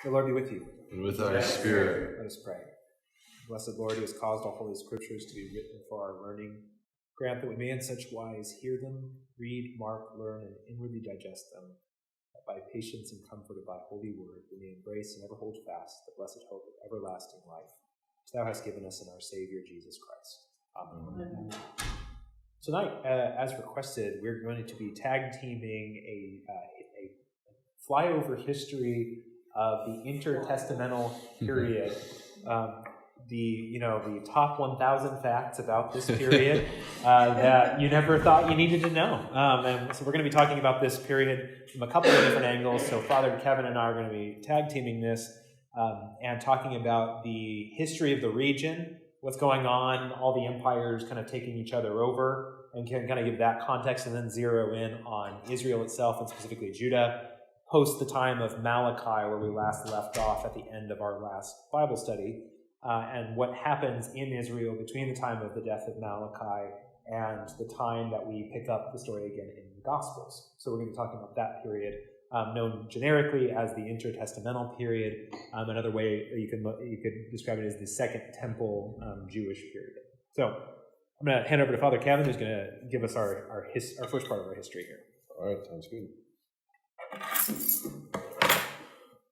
The Lord be with you. And with thy spirit. Let us pray. Blessed Lord, who has caused all holy scriptures to be written for our learning, grant that we may in such wise hear them, read, mark, learn, and inwardly digest them, that by patience and comfort of thy holy word we may embrace and ever hold fast the blessed hope of everlasting life, which thou hast given us in our Savior Jesus Christ. Amen. Tonight, as requested, we're going to be tag teaming a flyover history of the intertestamental period. The top 1,000 facts about this period that you never thought you needed to know. And so we're going to be talking about this period from a couple of different angles. So Father Kevin and I are going to be tag teaming this and talking about the history of the region, what's going on, all the empires kind of taking each other over, and can kind of give that context, and then zero in on Israel itself, and specifically Judah, post the time of Malachi, where we last left off at the end of our last Bible study, and what happens in Israel between the time of the death of Malachi and the time that we pick up the story again in the Gospels. So we're going to be talking about that period, known generically as the intertestamental period. Another way you could describe it as the Second Temple Jewish period. So I'm going to hand over to Father Kevin, who's going to give us our first part of our history here. All right, sounds good.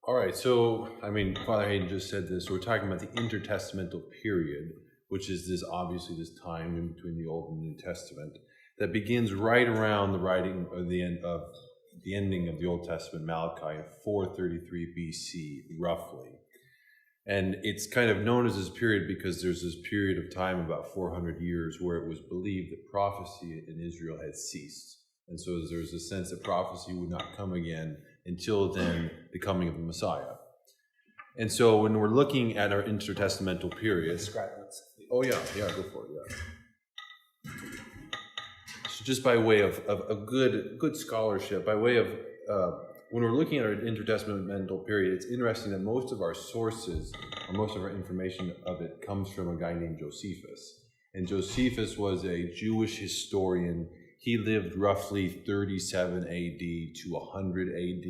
All right, so, Father Hayden just said this. So we're talking about the intertestamental period, which is this time in between the Old and New Testament that begins right around the writing of the ending of the Old Testament, Malachi, in 433 BC, roughly. And it's kind of known as this period because there's this period of time, about 400 years, where it was believed that prophecy in Israel had ceased. And so there's a sense that prophecy would not come again until then, the coming of the Messiah. And so when we're looking at our intertestamental period... Oh, yeah, go for it, yeah. So just by way of a good scholarship, by way of... when we're looking at our intertestamental period, it's interesting that most of our sources, or most of our information of it, comes from a guy named Josephus. And Josephus was a Jewish historian. He lived roughly 37 AD to 100 AD.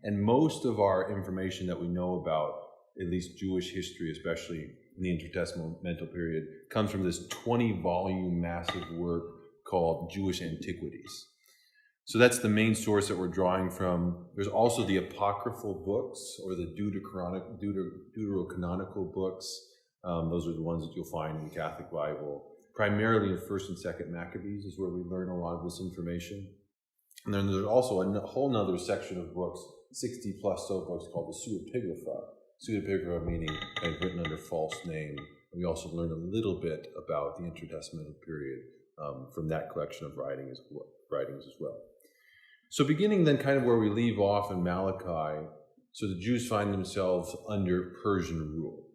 And most of our information that we know about, at least Jewish history, especially in the intertestamental period, comes from this 20-volume massive work called Jewish Antiquities. So that's the main source that we're drawing from. There's also the apocryphal books, or the deuterocanonical books. Those are the ones that you'll find in the Catholic Bible. Primarily in 1st and 2nd Maccabees is where we learn a lot of this information. And then there's also a whole other section of books, 60 plus so books, called the pseudepigrapha. Pseudepigrapha meaning kind of written under false name. And we also learn a little bit about the intertestamental period from that collection of writings as well. So beginning then kind of where we leave off in Malachi, so the Jews find themselves under Persian rule.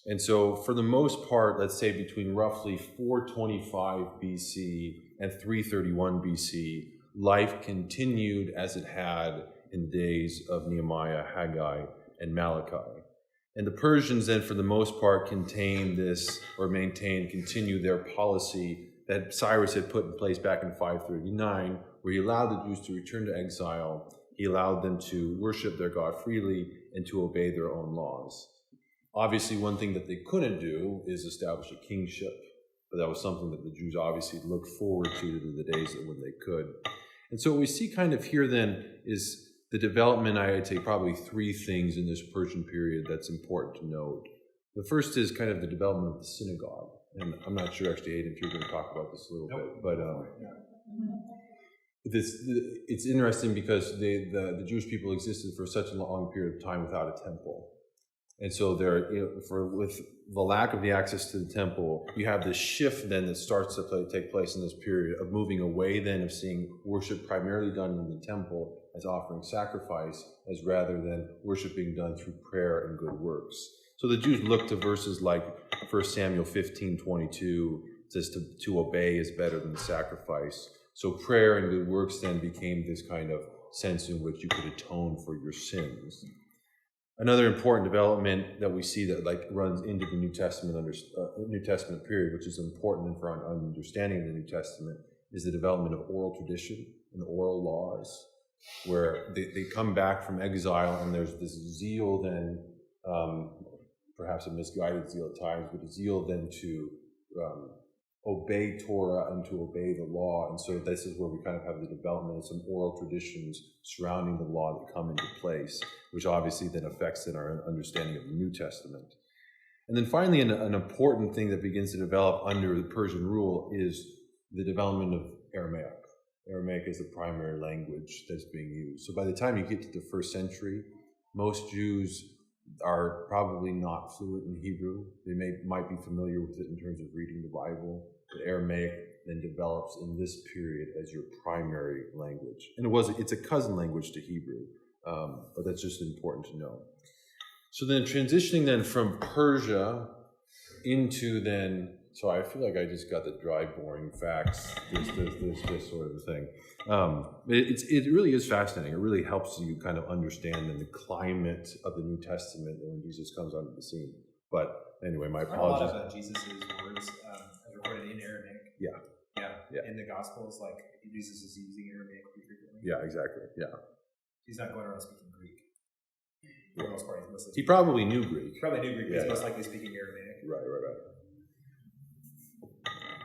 And so for the most part, let's say between roughly 425 BC and 331 BC, life continued as it had in the days of Nehemiah, Haggai, and Malachi. And the Persians then for the most part continue their policy that Cyrus had put in place back in 539, where he allowed the Jews to return to exile. He allowed them to worship their God freely and to obey their own laws. Obviously, one thing that they couldn't do is establish a kingship, but that was something that the Jews obviously looked forward to the days when they could. And so what we see kind of here then is the development, I'd say probably 3 things in this Persian period that's important to note. The first is kind of the development of the synagogue. And I'm not sure, actually, Hayden, if you're going to talk about this a little bit, but it's interesting because the Jewish people existed for such a long period of time without a temple. And so with the lack of the access to the temple, you have this shift then that starts to take place in this period of moving away then of seeing worship primarily done in the temple as offering sacrifice, as rather than worship being done through prayer and good works. So the Jews look to verses like 1 Samuel 15:22, says to obey is better than sacrifice. So prayer and good works then became this kind of sense in which you could atone for your sins. Another important development that we see that runs into the New Testament period, which is important for our understanding of the New Testament, is the development of oral tradition and oral laws. where they come back from exile, and there's this zeal then, perhaps a misguided zeal at times, but a zeal then to obey Torah and to obey the law. And so this is where we kind of have the development of some oral traditions surrounding the law that come into place, which obviously then affects in our understanding of the New Testament. And then finally, an important thing that begins to develop under the Persian rule is the development of Aramaic. Aramaic is the primary language that's being used. So by the time you get to the first century, most Jews are probably not fluent in Hebrew. They might be familiar with it in terms of reading the Bible, but Aramaic then develops in this period as your primary language. And it's a cousin language to Hebrew, but that's just important to know. So then transitioning then from Persia into then, sorry, I feel like I just got the dry, boring facts, this sort of thing. It really is fascinating. It really helps you kind of understand the climate of the New Testament when Jesus comes onto the scene. But anyway, my apologies. A lot of Jesus' words are recorded in Aramaic. Yeah. In the Gospels, like Jesus is using Aramaic pretty frequently. Yeah, exactly. Yeah. He's not going around speaking Greek. For the most part, he's mostly he probably knew Greek. He's most likely speaking Aramaic. Right.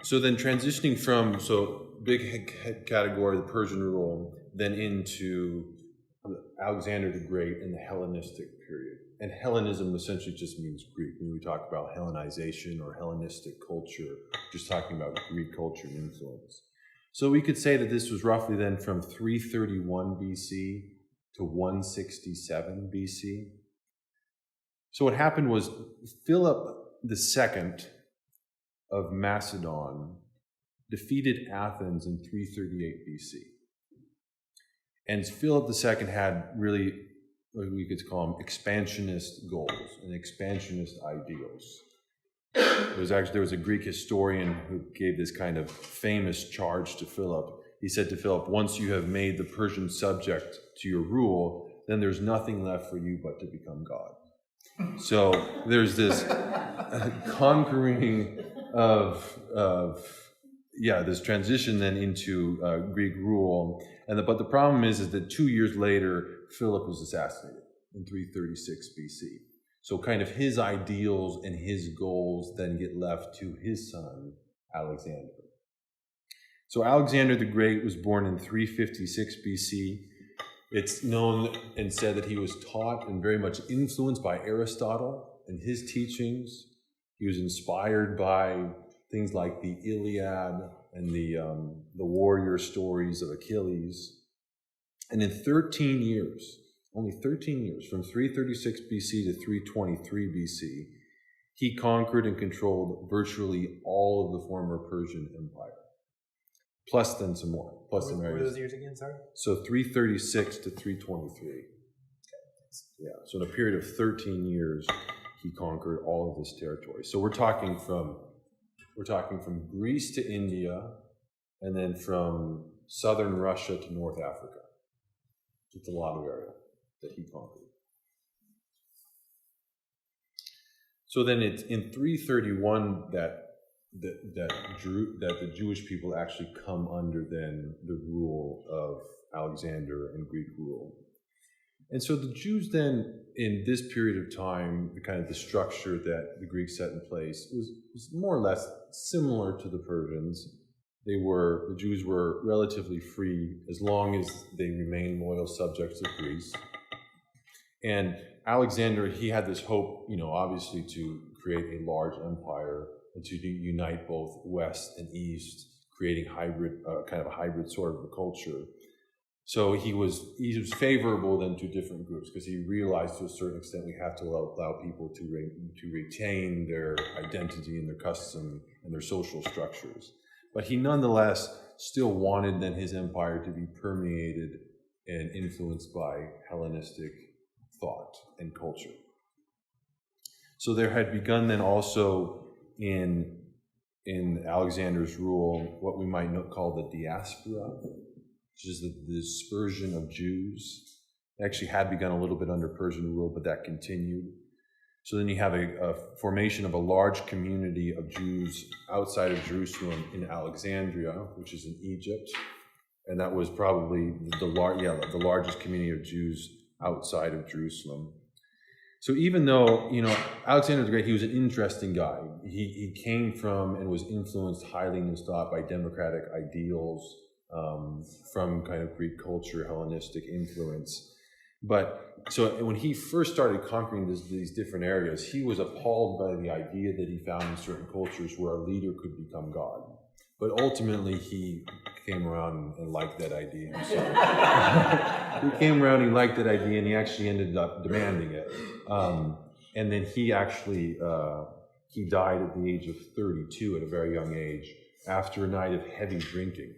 So then transitioning from, big category, the Persian rule, then into Alexander the Great and the Hellenistic period. And Hellenism essentially just means Greek. When we talk about Hellenization or Hellenistic culture, just talking about Greek culture and influence. So we could say that this was roughly then from 331 BC to 167 BC. So what happened was Philip II of Macedon defeated Athens in 338 BC. And Philip II had really, what we could call them, expansionist goals and expansionist ideals. There was a Greek historian who gave this kind of famous charge to Philip. He said to Philip, once you have made the Persians subject to your rule, then there's nothing left for you but to become God. So there's this conquering this transition then into Greek rule. But the problem is that 2 years later, Philip was assassinated in 336 BC. So kind of his ideals and his goals then get left to his son, Alexander. So Alexander the Great was born in 356 BC. It's known and said that he was taught and very much influenced by Aristotle and his teachings. He was inspired by things like the Iliad and the warrior stories of Achilles. And in 13 years, only 13 years, from 336 BC to 323 BC, he conquered and controlled virtually all of the former Persian Empire. Plus then some more. Plus some areas. What were those years again, sorry? So 336 to 323. Yeah, so in a period of 13 years, he conquered all of this territory. So we're talking from Greece to India, and then from southern Russia to North Africa. It's a lot of area that he conquered. So then it's in 331 that the Jewish people actually come under then the rule of Alexander and Greek rule. And so the Jews then, in this period of time, the structure that the Greeks set in place was more or less similar to the Persians. The Jews were relatively free as long as they remained loyal subjects of Greece. And Alexander, he had this hope, obviously to create a large empire and to unite both West and East, creating kind of a hybrid sort of a culture. So he was favorable then to different groups because he realized to a certain extent we have to allow people to retain their identity and their custom and their social structures. But he nonetheless still wanted then his empire to be permeated and influenced by Hellenistic thought and culture. So there had begun then also in Alexander's rule what we might call the diaspora, which is the dispersion of Jews. It actually had begun a little bit under Persian rule, but that continued. So then you have a formation of a large community of Jews outside of Jerusalem in Alexandria, which is in Egypt, and that was probably the largest community of Jews outside of Jerusalem. So even though, Alexander the Great, he was an interesting guy. He came from and was influenced highly in his thought by democratic ideals, from kind of Greek culture, Hellenistic influence. But so when he first started conquering these different areas, he was appalled by the idea that he found in certain cultures where a leader could become God. But ultimately, he came around and liked that idea himself. He came around, he liked that idea, and he actually ended up demanding it. And then he actually, he died at the age of 32, at a very young age, after a night of heavy drinking.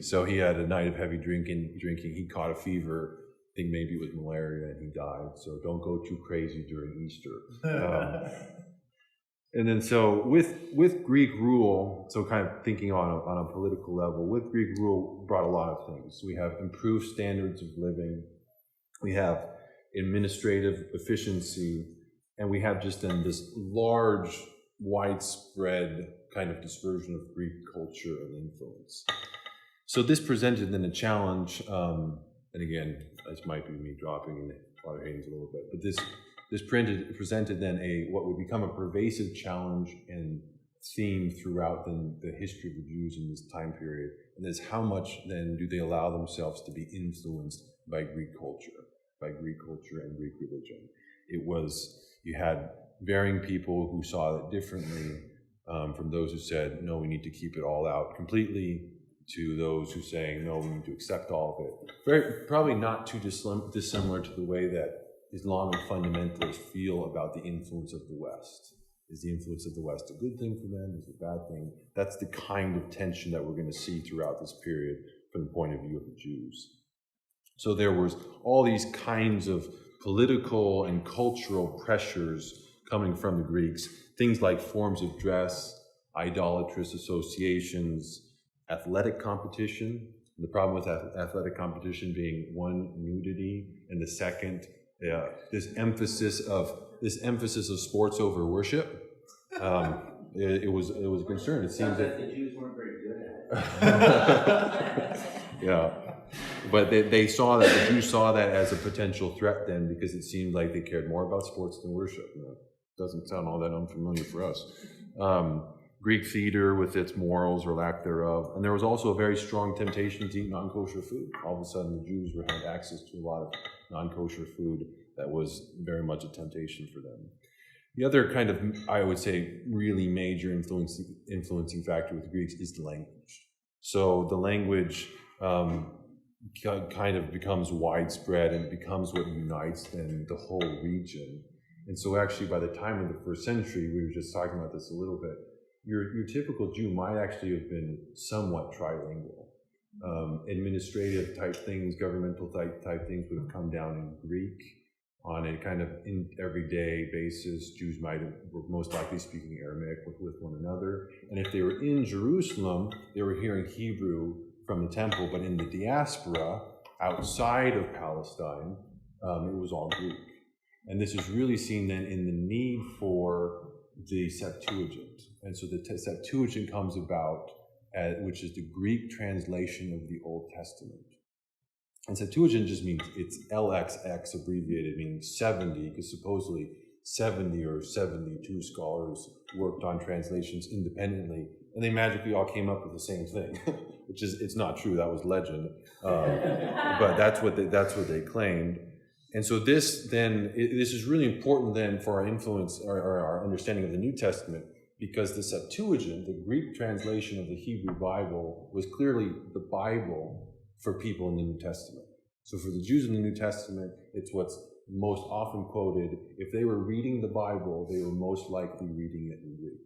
So he had a night of heavy drinking. He caught a fever. I think maybe it was malaria, and he died. So don't go too crazy during Easter. And then so with Greek rule, so kind of thinking on a political level, with Greek rule brought a lot of things. We have improved standards of living. We have administrative efficiency, and we have just then this large, widespread kind of dispersion of Greek culture and influence. So this presented then a challenge, and again, this might be me dropping in Father Hayden's a little bit, but this presented then what would become a pervasive challenge and theme throughout the history of the Jews in this time period, and is how much then do they allow themselves to be influenced by Greek culture and Greek religion. You had varying people who saw it differently, from those who said, no, we need to keep it all out completely, to those who saying, no, we need to accept all of it. Probably not too dissimilar to the way that Islamic fundamentalists feel about the influence of the West. Is the influence of the West a good thing for them? Is it a bad thing? That's the kind of tension that we're going to see throughout this period from the point of view of the Jews. So there was all these kinds of political and cultural pressures coming from the Greeks, things like forms of dress, idolatrous associations, athletic competition. The problem with athletic competition being one, nudity, and the second, this emphasis of sports over worship. It was a concern. It seems that the Jews weren't very good at it. Yeah, but they saw that, the Jews saw that as a potential threat then, because it seemed like they cared more about sports than worship. Doesn't sound all that unfamiliar for us. Greek theater with its morals or lack thereof, and there was also a very strong temptation to eat non-kosher food. All of a sudden, the Jews had access to a lot of non-kosher food that was very much a temptation for them. The other kind of, I would say, really major influencing factor with the Greeks is the language. So the language kind of becomes widespread, and it becomes what unites then the whole region. And so actually, by the time of the first century, we were just talking about this a little bit, your typical Jew might actually have been somewhat trilingual. Administrative type things, governmental type things would have come down in Greek. On a kind of everyday basis, Jews were most likely speaking Aramaic with one another. And if they were in Jerusalem, they were hearing Hebrew from the temple, but in the diaspora, outside of Palestine, it was all Greek. And this is really seen then in the need for the Septuagint. And so the Septuagint comes about, which is the Greek translation of the Old Testament. And Septuagint just means, it's LXX abbreviated, meaning 70, because supposedly 70 or 72 scholars worked on translations independently, and they magically all came up with the same thing, which is, it's not true, that was legend, but that's what they claimed. And so this is really important then for our influence, or our understanding of the New Testament, because the Septuagint, the Greek translation of the Hebrew Bible, was clearly the Bible for people in the New Testament. So for the Jews in the New Testament, it's what's most often quoted. If they were reading the Bible, they were most likely reading it in Greek.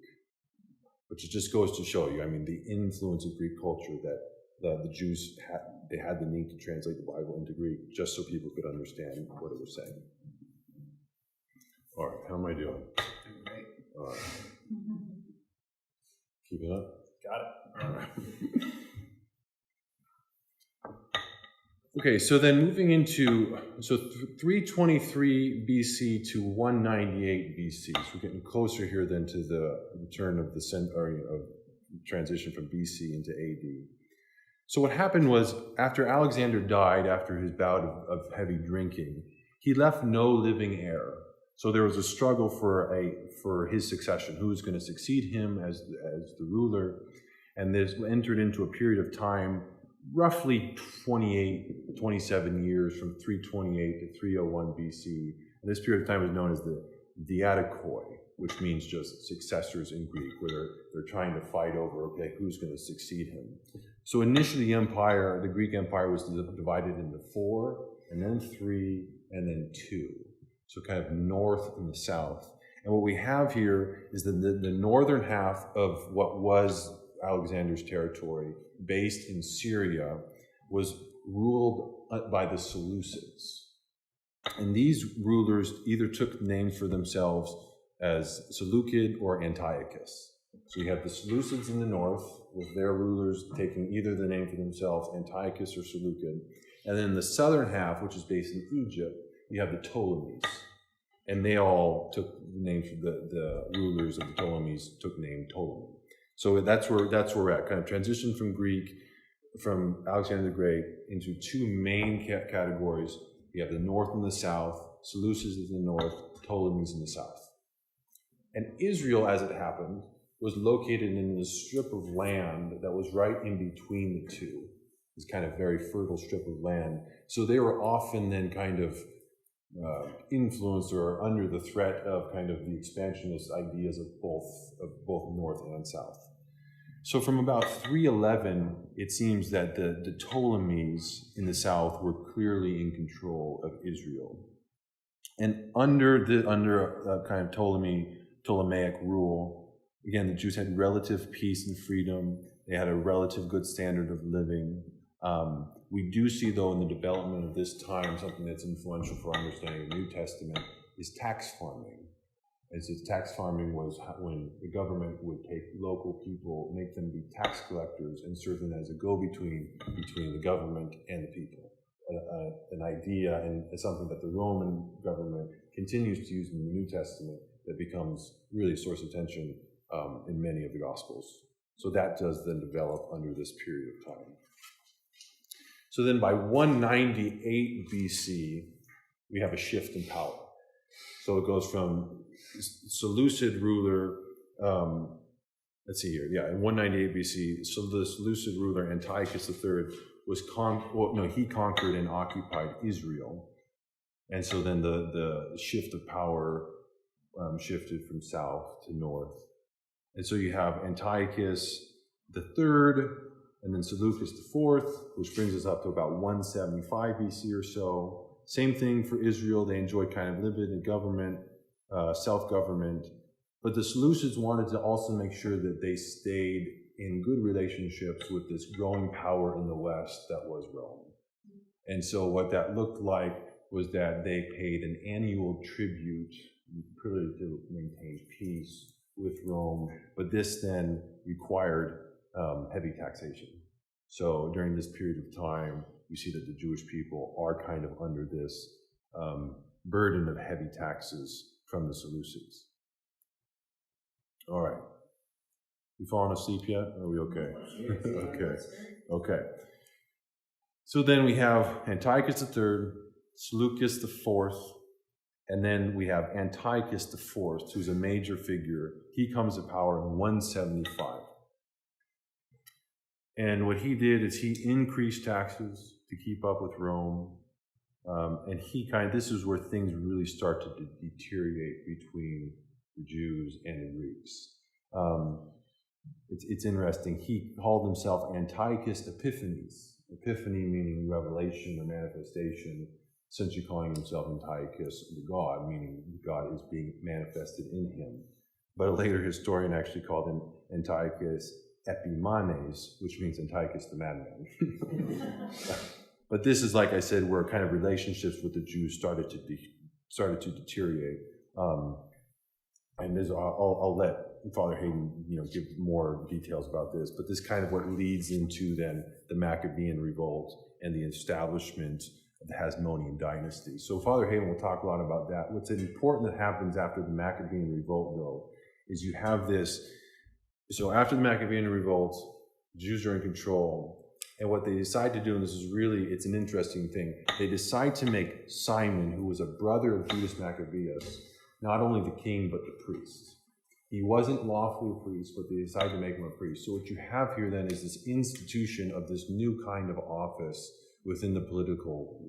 Which it just goes to show you, I mean, the influence of Greek culture that the Jews had the need to translate the Bible into Greek just so people could understand what it was saying. All right, how am I doing? Great. All right. Keep it up? Got it. All right. Okay, so then moving into, 323 BC to 198 BC. So we're getting closer here then to the return of the transition from BC into AD. So what happened was, after Alexander died, after his bout of heavy drinking, he left no living heir. So there was a struggle for his succession, who was going to succeed him as the ruler. And this entered into a period of time, roughly 27 years, from 328 to 301 BC. And this period of time is known as the theological, which means just successors in Greek, where they're trying to fight over, okay, who's going to succeed him. So initially the Greek Empire was divided into 4, and then 3, and then 2. So kind of north and the south. And what we have here is the northern half of what was Alexander's territory, based in Syria, was ruled by the Seleucids. And these rulers either took names for themselves as Seleucid or Antiochus. So you have the Seleucids in the north, with their rulers taking either the name for themselves, Antiochus or Seleucid. And then the southern half, which is based in Egypt, you have the Ptolemies. And they all took names, the rulers of the Ptolemies took name Ptolemy. So that's where we're at, kind of transition from Alexander the Great into 2 main categories. You have the north and the south, Seleucids in the north, Ptolemies in the south. And Israel, as it happened, was located in this strip of land that was right in between the two, this kind of very fertile strip of land. So they were often then kind of influenced or under the threat of kind of the expansionist ideas of both north and south. So from about 311, it seems that the Ptolemies in the south were clearly in control of Israel. And under kind of Ptolemaic rule, again, the Jews had relative peace and freedom. They had a relative good standard of living. We do see, though, in the development of this time, something that's influential for understanding the New Testament is tax farming. As if tax farming was when the government would take local people, make them be tax collectors, and serve them as a go-between between the government and the people. An idea and something that the Roman government continues to use in the New Testament that becomes really a source of tension in many of the Gospels. So that does then develop under this period of time. So then by 198 BC, we have a shift in power. So it goes from Seleucid ruler, let's see here, in 198 BC, so the Seleucid ruler Antiochus III he conquered and occupied Israel. And so then the shift of power shifted from south to north. And so you have Antiochus III, and then Seleucus IV, which brings us up to about 175 BC or so. Same thing for Israel. They enjoyed kind of limited government, self-government. But the Seleucids wanted to also make sure that they stayed in good relationships with this growing power in the west that was Rome. And so what that looked like was that they paid an annual tribute, purely to maintain peace with Rome. But this then required heavy taxation. So during this period of time, we see that the Jewish people are kind of under this burden of heavy taxes from the Seleucids. All right. You fallen asleep yet? Are we okay? Okay. So then we have Antiochus III, Seleucus IV, and then we have Antiochus IV, who's a major figure. He comes to power in 175. And what he did is he increased taxes to keep up with Rome. And this is where things really start to deteriorate between the Jews and the Greeks. It's interesting. He called himself Antiochus Epiphanes. Epiphany meaning revelation or manifestation, essentially calling himself Antiochus the God, meaning God is being manifested in him. But a later historian actually called him Antiochus Epimanes, which means Antiochus the madman. But this is, like I said, where kind of relationships with the Jews started to deteriorate. And I'll let Father Hayden, give more details about this. But this kind of what leads into then the Maccabean revolt and the establishment of the Hasmonean dynasty. So Father Hayden will talk a lot about that. What's important that happens after the Maccabean revolt, though, is you have this. So after the Maccabean revolt, Jews are in control, And what they decide to do, and this is really, it's an interesting thing, they decide to make Simon, who was a brother of Judas Maccabeus, not only the king, but the priest. He wasn't lawfully a priest, but they decided to make him a priest. So what you have here then is this institution of this new kind of office within the political,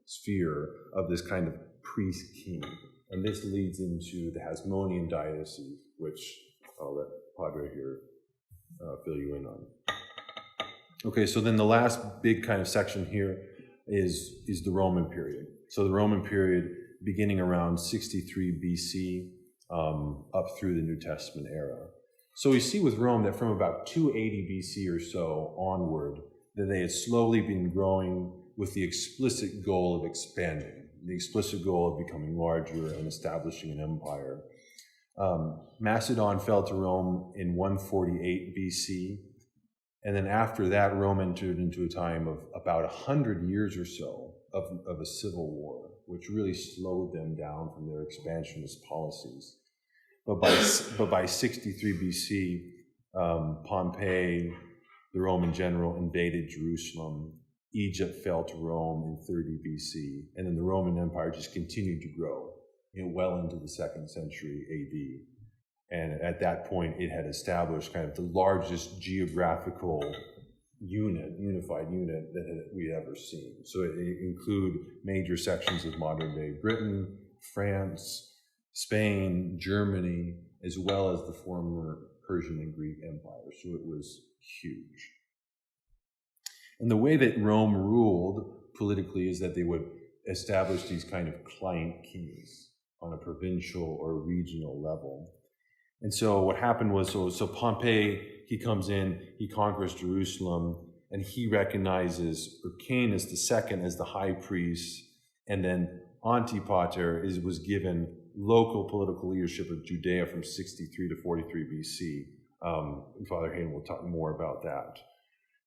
sphere of this kind of priest-king. And this leads into the Hasmonean diocese, which I'll let Padre here fill you in on. Okay, so then the last big kind of section here is the Roman period. So the Roman period beginning around 63 BC up through the New Testament era. So we see with Rome that from about 280 BC or so onward, that they had slowly been growing with the explicit goal of expanding, the explicit goal of becoming larger and establishing an empire. Macedon fell to Rome in 148 BC. And then after that, Rome entered into a time of about 100 years or so of a civil war, which really slowed them down from their expansionist policies. But by 63 BC, Pompey, the Roman general, invaded Jerusalem. Egypt fell to Rome in 30 BC. And then the Roman Empire just continued to grow well into the 2nd century AD. And at that point, it had established kind of the largest geographical unified unit that we'd ever seen. So it include major sections of modern-day Britain, France, Spain, Germany, as well as the former Persian and Greek empires. So it was huge. And the way that Rome ruled politically is that they would establish these kind of client kings on a provincial or regional level. And so what happened was, so Pompey, he comes in, he conquers Jerusalem, and he recognizes Urcanus II as the high priest, and then Antipater was given local political leadership of Judea from 63 to 43 BC. Father Hayden will talk more about that.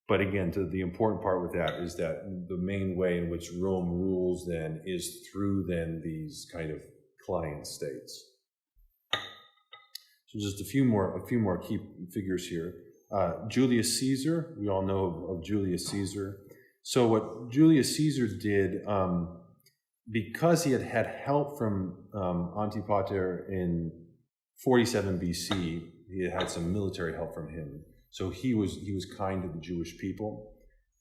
But again, the important part with that is that the main way in which Rome rules then is through then these kind of client states. So just a few more key figures here. Julius Caesar, we all know of Julius Caesar. So what Julius Caesar did, because he had help from Antipater in 47 BC, he had some military help from him. So he was kind to the Jewish people,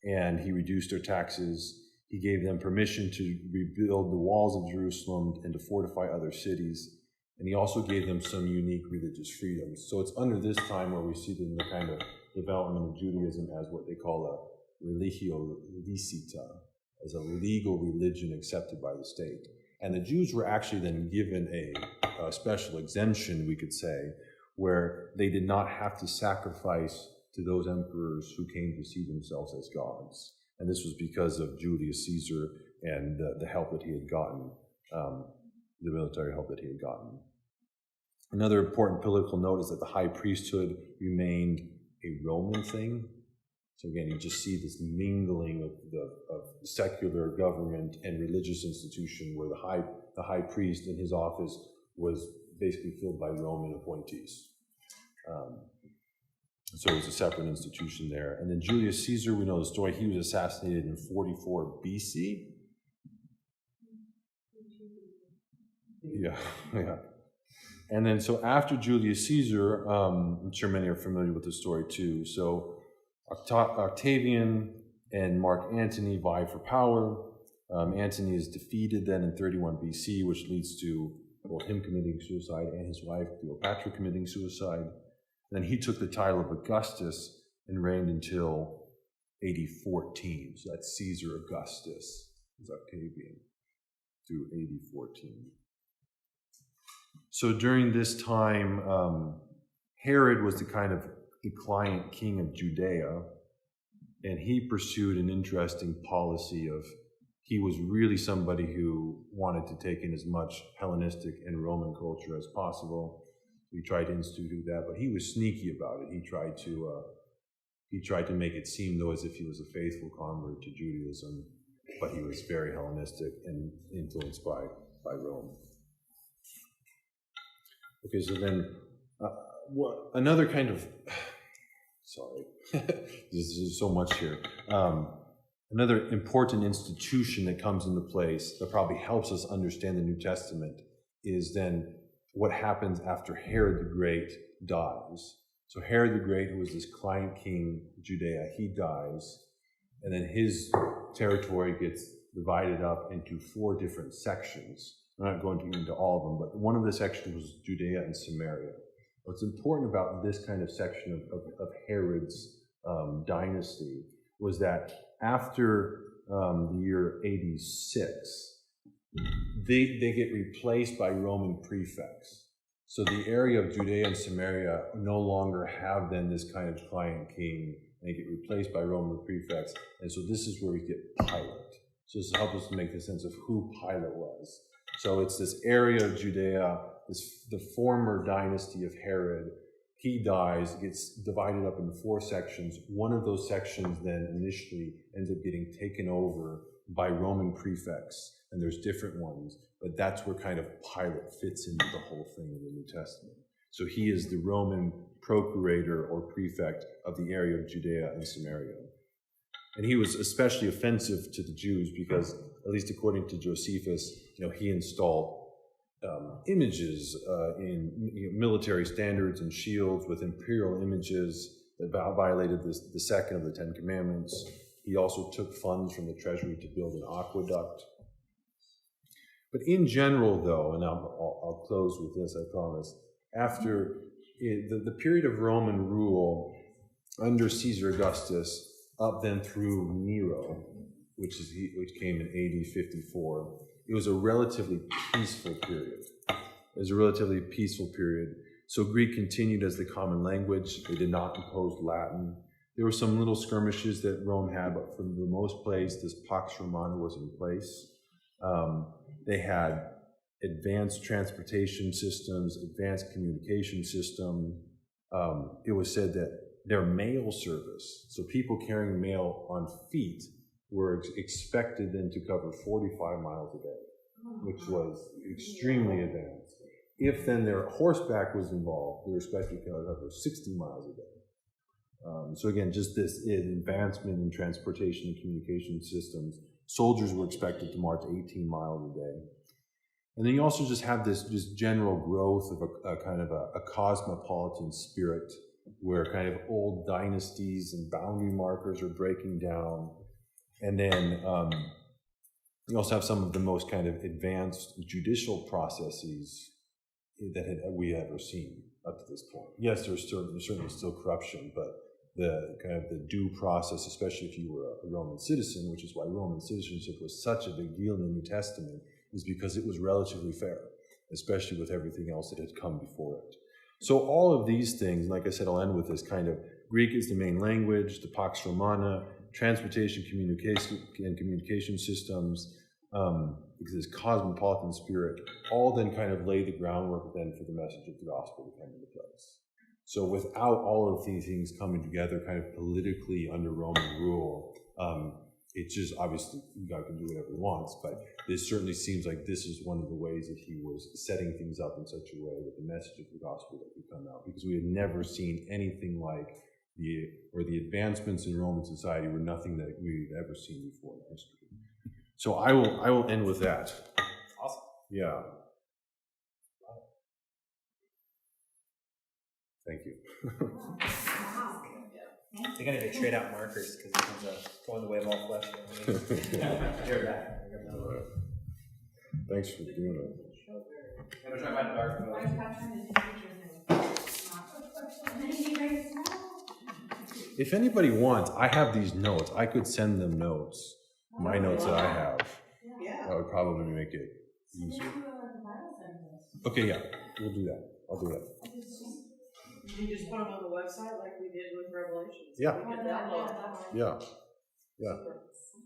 and he reduced their taxes. He gave them permission to rebuild the walls of Jerusalem and to fortify other cities. And he also gave them some unique religious freedoms. So it's under this time where we see the kind of development of Judaism as what they call a religio licita, as a legal religion accepted by the state. And the Jews were actually then given a special exemption, we could say, where they did not have to sacrifice to those emperors who came to see themselves as gods. And this was because of Julius Caesar and the help that he had gotten, the military help that he had gotten. Another important political note is that the high priesthood remained a Roman thing. So again, you just see this mingling of secular government and religious institution, where the high priest in his office was basically filled by Roman appointees. So it was a separate institution there. And then Julius Caesar, we know the story, he was assassinated in 44 BC. Yeah. And then so after Julius Caesar, I'm sure many are familiar with the story too. So Octavian and Mark Antony vie for power. Antony is defeated then in 31 BC, which leads to both him committing suicide and his wife Cleopatra committing suicide. And then he took the title of Augustus and reigned until AD 14. So that's Caesar Augustus, is Octavian, through AD 14. So during this time, Herod was the kind of the client king of Judea, and he pursued an interesting policy of, he was really somebody who wanted to take in as much Hellenistic and Roman culture as possible. He tried to institute that, but he was sneaky about it. He tried to make it seem, though, as if he was a faithful convert to Judaism, but he was very Hellenistic and influenced by Rome. Okay, so then another kind of Sorry, there's so much here. Another important institution that comes into place that probably helps us understand the New Testament is then what happens after Herod the Great dies. So Herod the Great, who was this client king of Judea, he dies, and then his territory gets divided up into 4 different sections. I'm not going to get into all of them, but one of the sections was Judea and Samaria. What's important about this kind of section of Herod's dynasty was that after the year 86, they get replaced by Roman prefects. So the area of Judea and Samaria no longer have then this kind of client king, and they get replaced by Roman prefects. And so this is where we get Pilate. So this helps us to make the sense of who Pilate was. So it's this area of Judea, the former dynasty of Herod. He dies, gets divided up into 4 sections. One of those sections then initially ends up getting taken over by Roman prefects, and there's different ones, but that's where kind of Pilate fits into the whole thing in the New Testament. So he is the Roman procurator or prefect of the area of Judea and Samaria. And he was especially offensive to the Jews because, at least according to Josephus, he installed images in military standards and shields with imperial images that violated the second of the 10 Commandments. He also took funds from the treasury to build an aqueduct. But in general, though, and I'll close with this, I promise, after the period of Roman rule under Caesar Augustus, up then through Nero, which came in AD 54, it was a relatively peaceful period. So Greek continued as the common language. They did not impose Latin. There were some little skirmishes that Rome had, but for the most place, this Pax Romana was in place. They had advanced transportation systems, advanced communication system. It was said that their mail service, so people carrying mail on feet, were expected then to cover 45 miles a day, which was extremely advanced. If then their horseback was involved, they were expected to cover 60 miles a day. So again, just this advancement in transportation and communication systems. Soldiers were expected to march 18 miles a day. And then you also just have this just general growth of a kind of a cosmopolitan spirit where kind of old dynasties and boundary markers are breaking down. And then you also have some of the most kind of advanced judicial processes that we ever seen up to this point. Yes, there's certainly still corruption, but the kind of the due process, especially if you were a Roman citizen, which is why Roman citizenship was such a big deal in the New Testament, is because it was relatively fair, especially with everything else that had come before it. So all of these things, like I said, I'll end with this kind of Greek is the main language, the Pax Romana, transportation, communication systems, because this cosmopolitan spirit, all then kind of lay the groundwork then for the message of the gospel to come into place. So without all of these things coming together kind of politically under Roman rule, it's just obviously God can do whatever he wants, but this certainly seems like this is one of the ways that he was setting things up in such a way that the message of the gospel that could come out, because we had never seen anything like the advancements in Roman society were nothing that we had ever seen before in history. So I will end with that. Awesome. Yeah. Thank you. They gotta trade out markers because it becomes going the way of all flesh. You're back. Thanks for doing it. I'm trying to find a dark If anybody wants, I have these notes. I could send them notes. My notes that I have. Yeah. That would probably make it easier. Okay, yeah, we'll do that. I'll do that. You just put them on the website like we did with Revelations. Yeah. We can download them. Yeah. Yeah.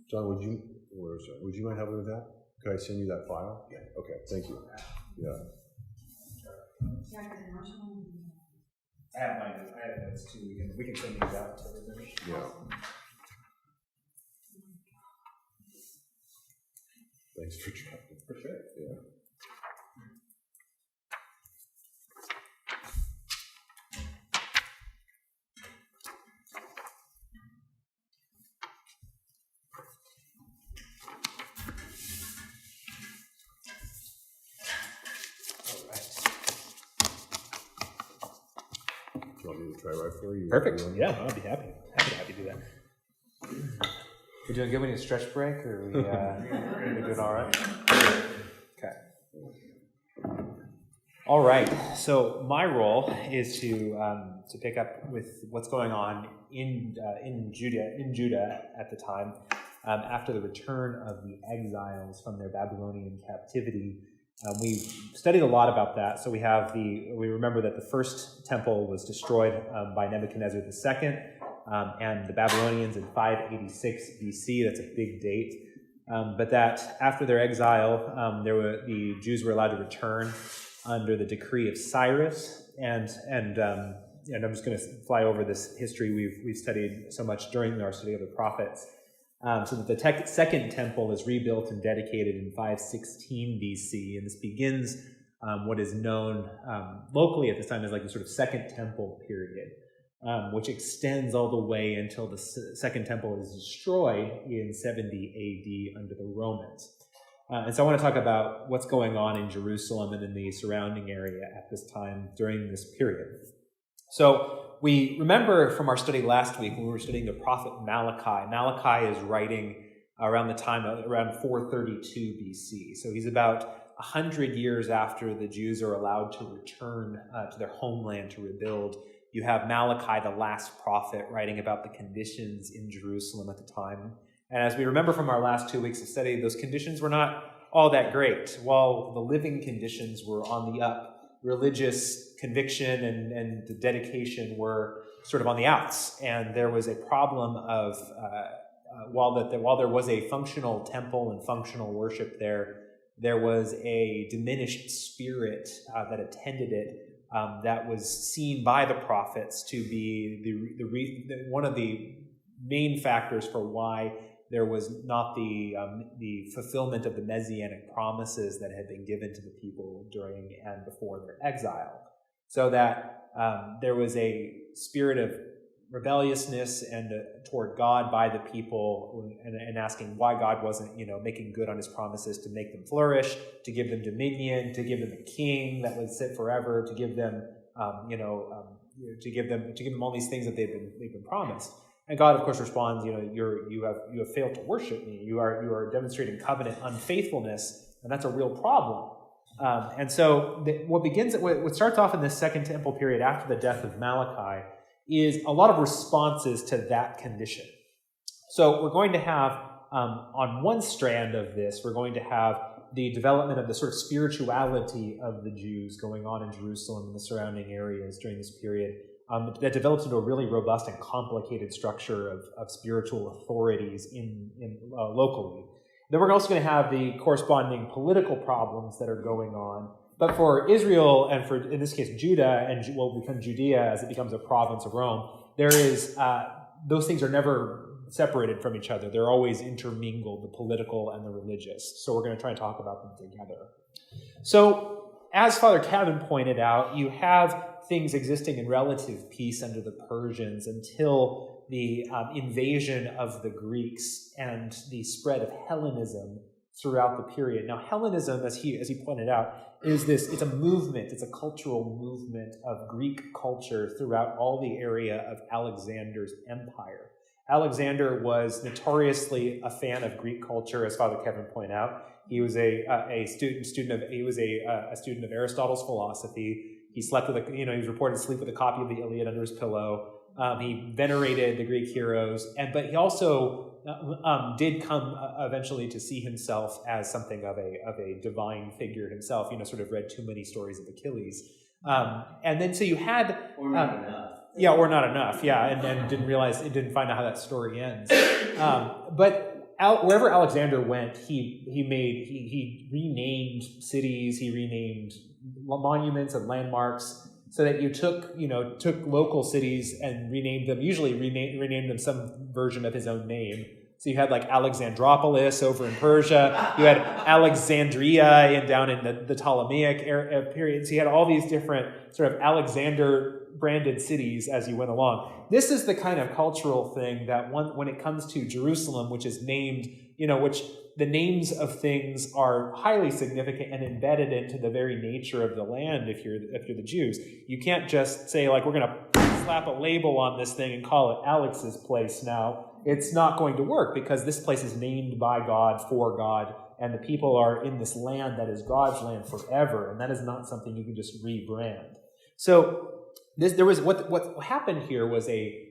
John, would you mind helping with that? Could I send you that file? Yeah. Okay, thank you. Yeah. I have mine. I have notes too. We can send these out to everybody. Yeah. Thanks for trying. For sure. Yeah. you want me to try right for you? Perfect. Yeah, I'll be happy to do that. We doing good? We need a stretch break, or we doing all right? Okay. All right. So my role is to pick up with what's going on in Judah at the time after the return of the exiles from their Babylonian captivity. We studied a lot about that. So we remember that the first temple was destroyed by Nebuchadnezzar II, and the Babylonians in 586 BC. That's a big date. But that after their exile, the Jews were allowed to return under the decree of Cyrus, and I'm just going to fly over this history we've studied so much during our study of the prophets. So that the second temple is rebuilt and dedicated in 516 BC, and this begins what is known locally at this time as like the sort of Second Temple period, which extends all the way until the Second Temple is destroyed in 70 AD under the Romans. And so I want to talk about what's going on in Jerusalem and in the surrounding area at this time during this period. So we remember from our study last week when we were studying the prophet Malachi. Malachi is writing around 432 BC. So he's about 100 years after the Jews are allowed to return to their homeland to rebuild. You have Malachi, the last prophet, writing about the conditions in Jerusalem at the time. And as we remember from our last 2 weeks of study, those conditions were not all that great. While the living conditions were on the up, religious conviction and the dedication were sort of on the outs. And there was a problem of, while there was a functional temple and functional worship there was a diminished spirit that attended it that was seen by the prophets to be one of the main factors for why there was not the fulfillment of the messianic promises that had been given to the people during and before their exile. So that there was a spirit of rebelliousness and toward God by the people, and asking why God wasn't, making good on his promises to make them flourish, to give them dominion, to give them a king that would sit forever, to give them, to give them all these things that they've been promised. And God, of course, responds, you have failed to worship me. You are demonstrating covenant unfaithfulness, and that's a real problem. And so what starts off in this Second Temple period after the death of Malachi is a lot of responses to that condition. So we're going to have, on one strand of this, we're going to have the development of the sort of spirituality of the Jews going on in Jerusalem and the surrounding areas during this period. That develops into a really robust and complicated structure of spiritual authorities locally. Then we're also going to have the corresponding political problems that are going on. But for Israel, and for, in this case, Judah, and what will become Judea as it becomes a province of Rome, there is, those things are never separated from each other. They're always intermingled, the political and the religious. So we're going to try and talk about them together. So, as Father Kevin pointed out, you have things existing in relative peace under the Persians until the invasion of the Greeks and the spread of Hellenism throughout the period. Now, Hellenism, as he pointed out, it's a movement, it's a cultural movement of Greek culture throughout all the area of Alexander's empire. Alexander was notoriously a fan of Greek culture, as Father Kevin pointed out. He was a student of Aristotle's philosophy. He slept with he was reported to sleep with a copy of the Iliad under his pillow. He venerated the Greek heroes, but he also did come eventually to see himself as something of a divine figure himself. Sort of read too many stories of Achilles, and then so you had or not enough. Yeah, or not enough. Yeah, and then didn't find out how that story ends. But wherever Alexander went, he renamed cities, he renamed monuments and landmarks, so that you took local cities and renamed them. Usually renamed them some version of his own name. So you had like Alexandropolis over in Persia. You had Alexandria down in the Ptolemaic period. So you had all these different sort of Alexander-branded cities as you went along. This is the kind of cultural thing that when it comes to Jerusalem, which is named which the names of things are highly significant and embedded into the very nature of the land if you're the Jews. You can't just say, like, we're going to slap a label on this thing and call it Alex's place now. It's not going to work because this place is named by God, for God, and the people are in this land that is God's land forever, and that is not something you can just rebrand. So what happened here was a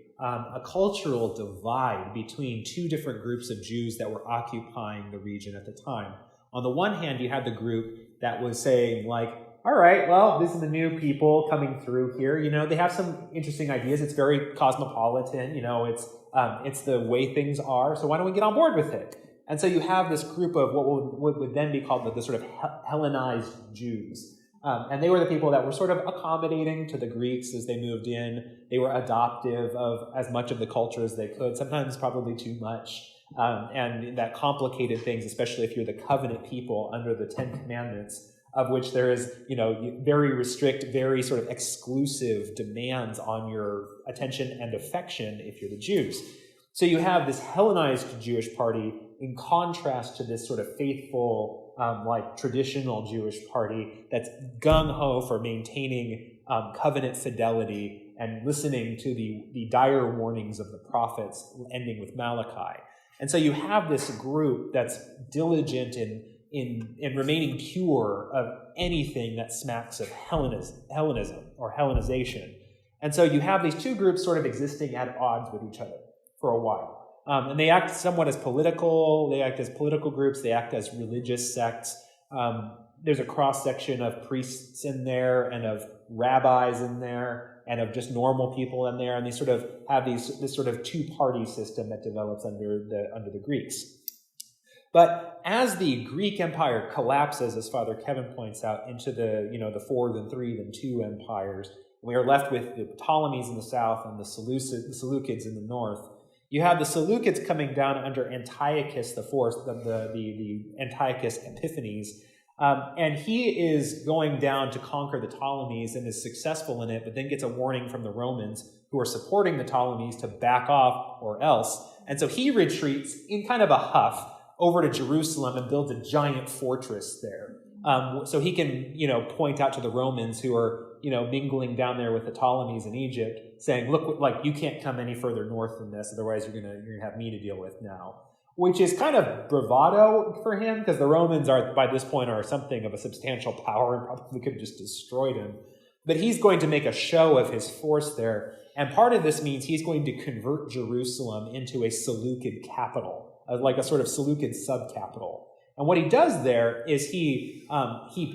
cultural divide between two different groups of Jews that were occupying the region at the time. On the one hand, you had the group that was saying, like, all right, well, this is the new people coming through here. They have some interesting ideas. It's very cosmopolitan. It's the way things are. So why don't we get on board with it? And so you have this group of what would then be called the sort of Hellenized Jews. And they were the people that were sort of accommodating to the Greeks as they moved in. They were adoptive of as much of the culture as they could, sometimes probably too much. And that complicated things, especially if you're the covenant people under the Ten Commandments, of which there is, very restrict, very sort of exclusive demands on your attention and affection if you're the Jews. So you have this Hellenized Jewish party in contrast to this sort of faithful, traditional Jewish party that's gung-ho for maintaining covenant fidelity and listening to the dire warnings of the prophets, ending with Malachi. And so you have this group that's diligent in remaining pure of anything that smacks of Hellenism or Hellenization. And so you have these two groups sort of existing at odds with each other for a while. And they act somewhat as political. They act as political groups. They act as religious sects. There's a cross-section of priests in there and of rabbis in there and of just normal people in there. And they sort of have this sort of two-party system that develops under the Greeks. But as the Greek Empire collapses, as Father Kevin points out, into the 4 then 3 then 2 empires, we are left with the Ptolemies in the south and the Seleucids in the north. You have the Seleucids coming down under Antiochus IV, the Antiochus Epiphanes, and he is going down to conquer the Ptolemies and is successful in it, but then gets a warning from the Romans who are supporting the Ptolemies to back off or else. And so he retreats in kind of a huff over to Jerusalem and builds a giant fortress there. So he can, point out to the Romans who are, mingling down there with the Ptolemies in Egypt, saying, look, like, you can't come any further north than this, otherwise you're gonna have me to deal with now. Which is kind of bravado for him, because the Romans by this point are something of a substantial power and probably could have just destroyed him. But he's going to make a show of his force there, and part of this means he's going to convert Jerusalem into a Seleucid capital, like a sort of Seleucid sub-capital. And what he does there is he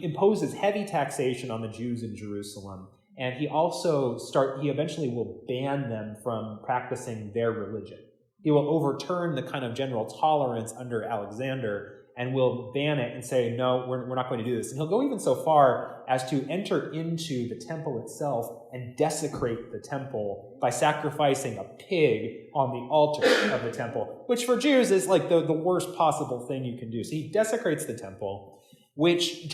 imposes heavy taxation on the Jews in Jerusalem, and he eventually will ban them from practicing their religion. He will overturn the kind of general tolerance under Alexander and will ban it and say, no, we're not going to do this. And he'll go even so far as to enter into the temple itself and desecrate the temple by sacrificing a pig on the altar of the temple, which for Jews is like the worst possible thing you can do. So he desecrates the temple, which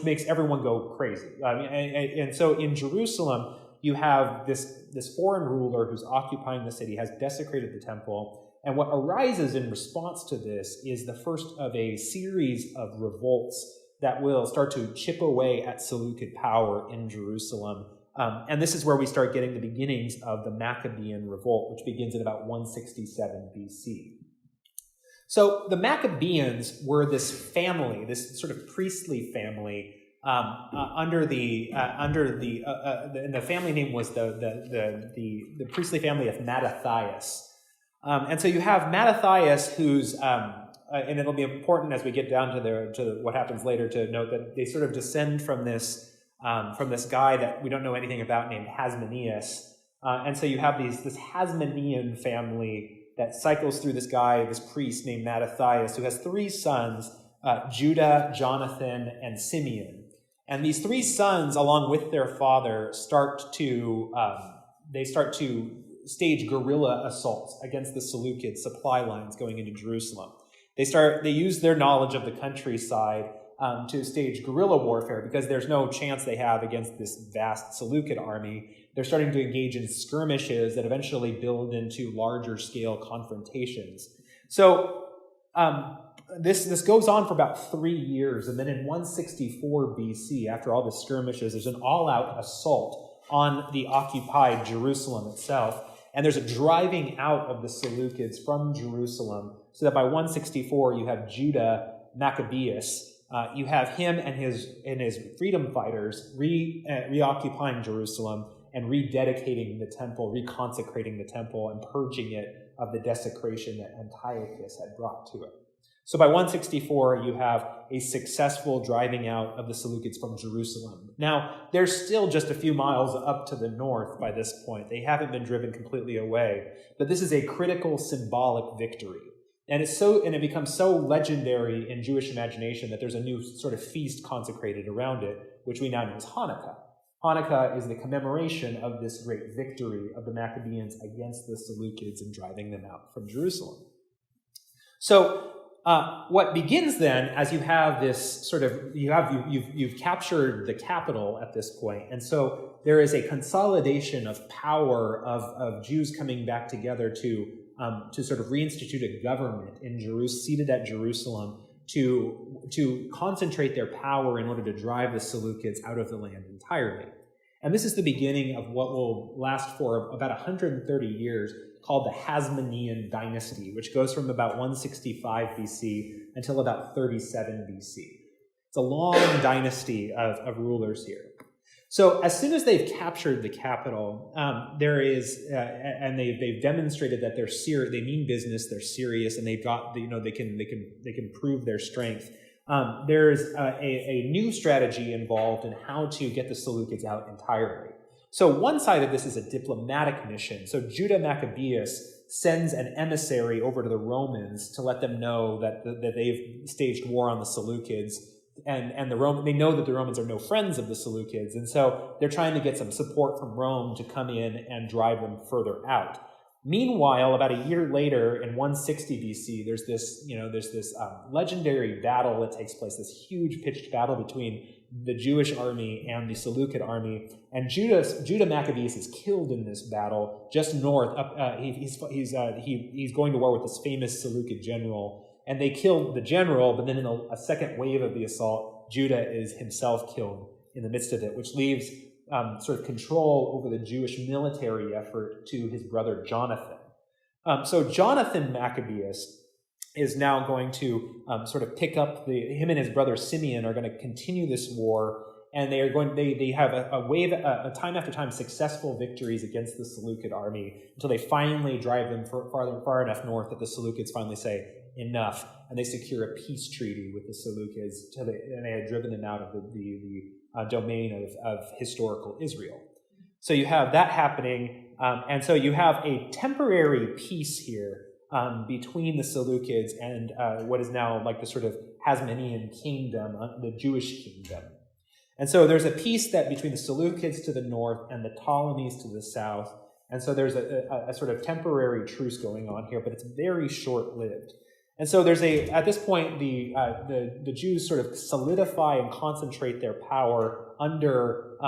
makes everyone go crazy. And so in Jerusalem, you have this foreign ruler who's occupying the city, has desecrated the temple. And what arises in response to this is the first of a series of revolts that will start to chip away at Seleucid power in Jerusalem. And this is where we start getting the beginnings of the Maccabean revolt, which begins in about 167 BC. So the Maccabeans were this family, this sort of priestly family, and the family name was the priestly family of Mattathias. And so you have Mattathias, who's, and it'll be important as we get down to what happens later to note that they sort of descend from this guy that we don't know anything about named Hasmoneus. And so you have this Hasmonean family that cycles through this priest named Mattathias, who has 3 sons, Judah, Jonathan, and Simeon. And these 3 sons, along with their father, start to stage guerrilla assaults against the Seleucid supply lines going into Jerusalem. They use their knowledge of the countryside to stage guerrilla warfare because there's no chance they have against this vast Seleucid army. They're starting to engage in skirmishes that eventually build into larger scale confrontations. So This goes on for about 3 years, and then in 164 BC, after all the skirmishes, there's an all-out assault on the occupied Jerusalem itself, and there's a driving out of the Seleucids from Jerusalem, so that by 164 you have Judah Maccabeus. You have him and his freedom fighters reoccupying Jerusalem and rededicating the temple, reconsecrating the temple, and purging it of the desecration that Antiochus had brought to it. So by 164, you have a successful driving out of the Seleucids from Jerusalem. Now, they're still just a few miles up to the north by this point. They haven't been driven completely away. But this is a critical symbolic victory. And it becomes so legendary in Jewish imagination that there's a new sort of feast consecrated around it, which we now know as Hanukkah. Hanukkah is the commemoration of this great victory of the Maccabees against the Seleucids and driving them out from Jerusalem. So what begins then, as you have this sort of, you've captured the capital at this point, and so there is a consolidation of power of Jews coming back together to sort of reinstitute a government in seated at Jerusalem to concentrate their power in order to drive the Seleucids out of the land entirely. And this is the beginning of what will last for about 130 years, called the Hasmonean dynasty, which goes from about 165 BC until about 37 BC. It's a long dynasty of rulers here. So as soon as they've captured the capital, there is, and they've demonstrated that they're serious, they mean business, they're serious, and they've got, they can prove their strength. There's a new strategy involved in how to get the Seleucids out entirely. So one side of this is a diplomatic mission. So Judah Maccabeus sends an emissary over to the Romans to let them know that they've staged war on the Seleucids, and they know that the Romans are no friends of the Seleucids, and so they're trying to get some support from Rome to come in and drive them further out. Meanwhile, about a year later, in 160 BC, there's this legendary battle that takes place, this huge pitched battle between the Jewish army and the Seleucid army, and Judah Maccabeus is killed in this battle just north. He's going to war with this famous Seleucid general, and they kill the general. But then in a second wave of the assault, Judah is himself killed in the midst of it, which leaves sort of control over the Jewish military effort to his brother Jonathan. So Jonathan Maccabeus is now going to sort of pick up him and his brother Simeon are going to continue this war, and they have a time after time successful victories against the Seleucid army until they finally drive them far enough north that the Seleucids finally say enough, and they secure a peace treaty with the Seleucids, and they had driven them out of the domain of historical Israel. So you have that happening, and so you have a temporary peace here between the Seleucids and what is now like the sort of Hasmonean kingdom, the Jewish kingdom. And so there's a peace that between the Seleucids to the north and the Ptolemies to the south. And so there's a sort of temporary truce going on here, but it's very short-lived. And so at this point, the Jews sort of solidify and concentrate their power under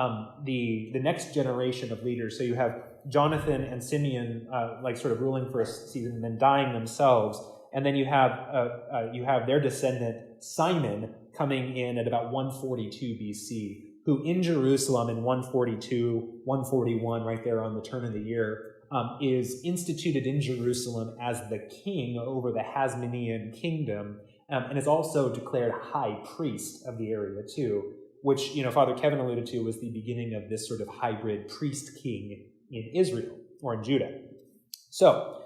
the next generation of leaders. So you have Jonathan and Simeon sort of ruling for a season and then dying themselves. And then you have their descendant Simon coming in at about 142 BC, who in Jerusalem in 142, 141, right there on the turn of the year, is instituted in Jerusalem as the king over the Hasmonean kingdom, and is also declared high priest of the area too, which Father Kevin alluded to was the beginning of this sort of hybrid priest-king in Israel, or in Judah. So,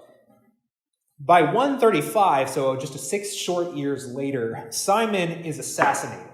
by 135, so just 6 short years later, Simon is assassinated.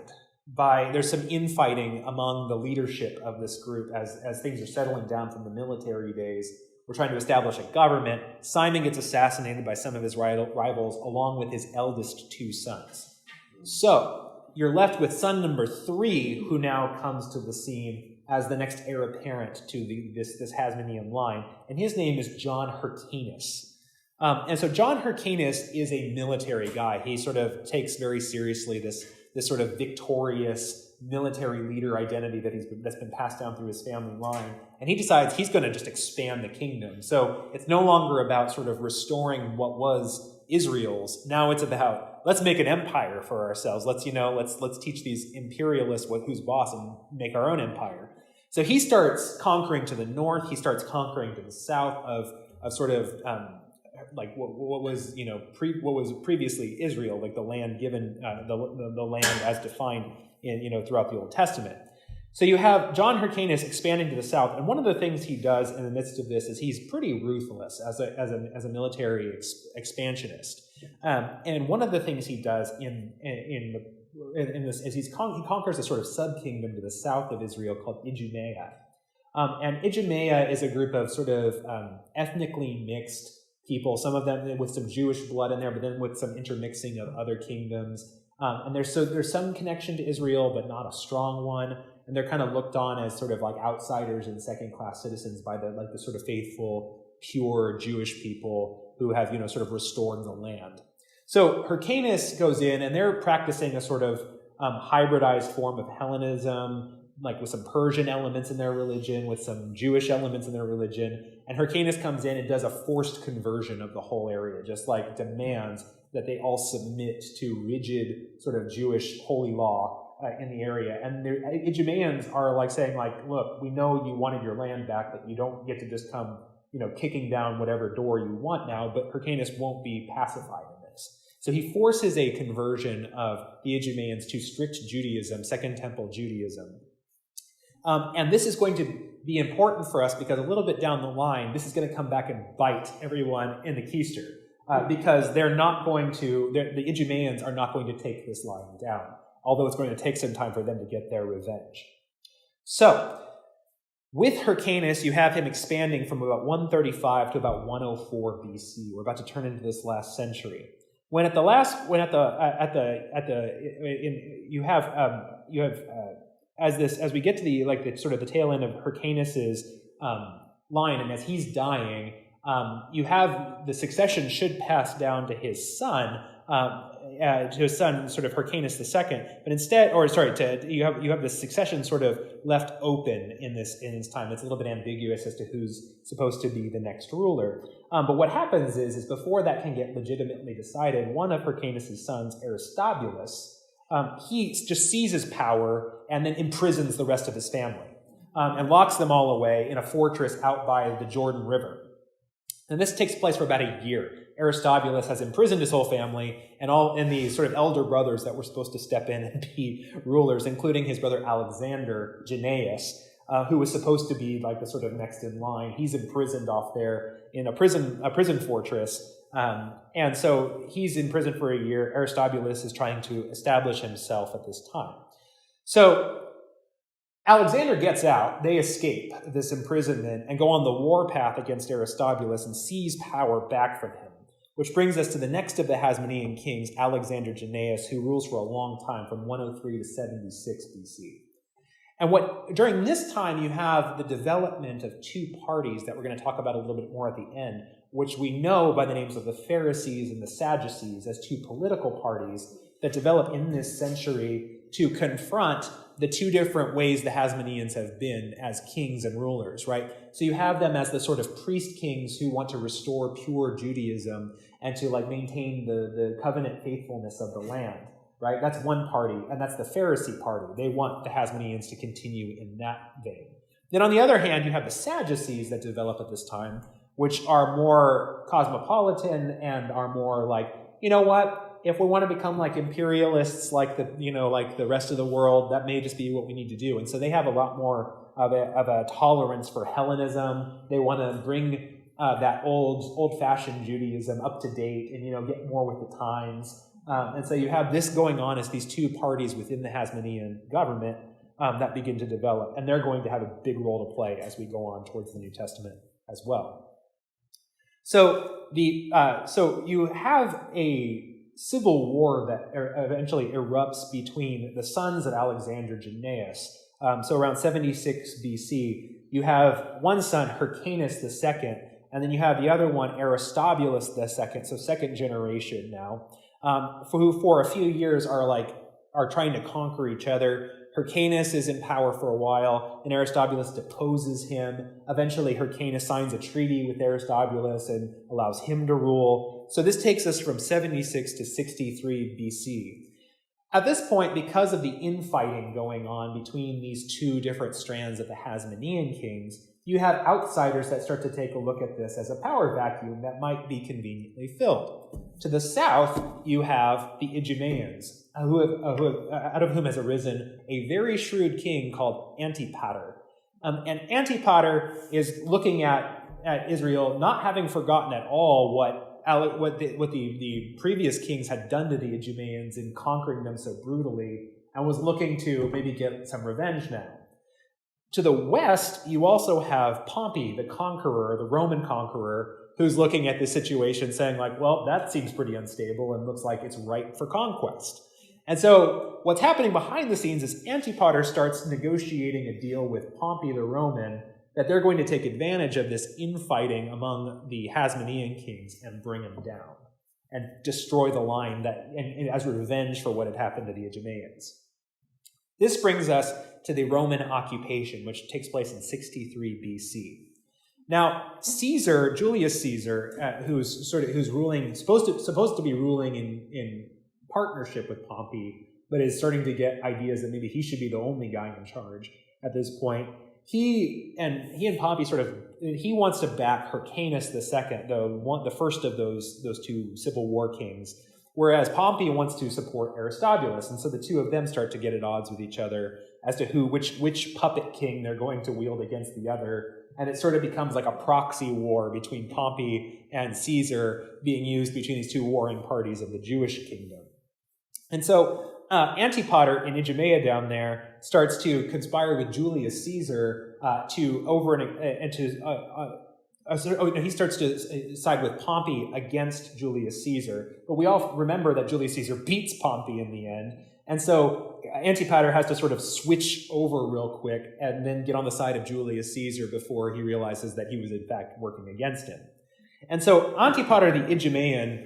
There's some infighting among the leadership of this group as things are settling down from the military days. We're trying to establish a government. Simon gets assassinated by some of his rivals, along with his eldest 2 sons. So, you're left with son number 3, who now comes to the scene as the next heir apparent to this Hasmonean line, and his name is John Hyrcanus. And so John Hyrcanus is a military guy. He sort of takes very seriously this sort of victorious military leader identity that's been passed down through his family line, and he decides he's going to just expand the kingdom. So it's no longer about sort of restoring what was Israel's. Now it's about, let's make an empire for ourselves. Let's teach these imperialists who's boss and make our own empire. So he starts conquering to the north. He starts conquering to the south of sort of like what was previously Israel, like the land given the land as defined in throughout the Old Testament. So you have John Hyrcanus expanding to the south, and one of the things he does in the midst of this is he's pretty ruthless as a military expansionist. And one of the things he does in this is he conquers a sort of subkingdom to the south of Israel called Idumea. And Idumea is a group of sort of ethnically mixed people, some of them with some Jewish blood in there, but then with some intermixing of other kingdoms. And there's some connection to Israel, but not a strong one. And they're kind of looked on as sort of like outsiders and second-class citizens by the sort of faithful, pure Jewish people who have sort of restored the land. So Hyrcanus goes in, and they're practicing a sort of hybridized form of Hellenism, like with some Persian elements in their religion, with some Jewish elements in their religion. And Hyrcanus comes in and does a forced conversion of the whole area, just like demands that they all submit to rigid sort of Jewish holy law in the area. And the Idumeans are like saying, like, look, we know you wanted your land back, but you don't get to just come, kicking down whatever door you want now, but Hyrcanus won't be pacified in this. So he forces a conversion of the Idumeans to strict Judaism, Second Temple Judaism. And this is going to be important for us because a little bit down the line, this is going to come back and bite everyone in the keister because the Idumeans are not going to take this line down, although it's going to take some time for them to get their revenge. So, with Hyrcanus, you have him expanding from about 135 to about 104 BC. We're about to turn into this last century. As we get to the tail end of Hyrcanus's line, and as he's dying, you have the succession should pass down to his son, sort of Hyrcanus II, but instead, you have the succession sort of left open in his time. It's a little bit ambiguous as to who's supposed to be the next ruler. But what happens is before that can get legitimately decided, one of Hyrcanus' sons, Aristobulus, he just seizes power and then imprisons the rest of his family and locks them all away in a fortress out by the Jordan River. And this takes place for about a year. Aristobulus has imprisoned his whole family and the sort of elder brothers that were supposed to step in and be rulers, including his brother Alexander Jannaeus, who was supposed to be like the sort of next in line. He's imprisoned off there in a prison fortress. And so he's in prison for a year. Aristobulus is trying to establish himself at this time. So Alexander gets out. They escape this imprisonment and go on the war path against Aristobulus and seize power back from him, which brings us to the next of the Hasmonean kings, Alexander Jannaeus, who rules for a long time from 103 to 76 BC. And during this time, you have the development of two parties that we're going to talk about a little bit more at the end, which we know by the names of the Pharisees and the Sadducees as two political parties that develop in this century to confront the two different ways the Hasmoneans have been as kings and rulers, right? So you have them as the sort of priest kings who want to restore pure Judaism and to maintain the covenant faithfulness of the land, right? That's one party, and that's the Pharisee party. They want the Hasmoneans to continue in that vein. Then on the other hand, you have the Sadducees that develop at this time, which are more cosmopolitan and are more like, you know what? If we want to become like imperialists, like the rest of the world, that may just be what we need to do. And so they have a lot more of a tolerance for Hellenism. They want to bring that old-fashioned Judaism up to date and get more with the times. And so you have this going on as these two parties within the Hasmonean government that begin to develop, and they're going to have a big role to play as we go on towards the New Testament as well. So you have a civil war that eventually erupts between the sons of Alexander Jannaeus. So around 76 BC, you have one son, Hyrcanus II, and then you have the other one, Aristobulus II, so second generation now, who for a few years are trying to conquer each other. Hyrcanus is in power for a while, and Aristobulus deposes him. Eventually, Hyrcanus signs a treaty with Aristobulus and allows him to rule. So this takes us from 76 to 63 BC. At this point, because of the infighting going on between these two different strands of the Hasmonean kings, you have outsiders that start to take a look at this as a power vacuum that might be conveniently filled. To the south, you have the Idumeans, out of whom has arisen a very shrewd king called Antipater. And Antipater is looking at Israel, not having forgotten at all what the previous kings had done to the Idumeans in conquering them so brutally, and was looking to maybe get some revenge now. To the west, you also have Pompey, the conqueror, the Roman conqueror, who's looking at this situation saying like, well, that seems pretty unstable and looks like it's ripe for conquest. And so what's happening behind the scenes is Antipater starts negotiating a deal with Pompey the Roman that they're going to take advantage of this infighting among the Hasmonean kings and bring them down and destroy the line and as revenge for what had happened to the Idumeans. This brings us to the Roman occupation, which takes place in 63 BC. Now, Julius Caesar, who's ruling, supposed to be ruling in partnership with Pompey, but is starting to get ideas that maybe he should be the only guy in charge at this point. He and Pompey he wants to back Hyrcanus II, the first of those two Civil War kings, whereas Pompey wants to support Aristobulus, and so the two of them start to get at odds with each other as to which puppet king they're going to wield against the other, and it sort of becomes like a proxy war between Pompey and Caesar being used between these two warring parties of the Jewish kingdom. And so Antipater in Idumea down there starts to conspire with Julius Caesar he starts to side with Pompey against Julius Caesar. But we all remember that Julius Caesar beats Pompey in the end. And so Antipater has to sort of switch over real quick and then get on the side of Julius Caesar before he realizes that he was in fact working against him. And so Antipater the Idumean,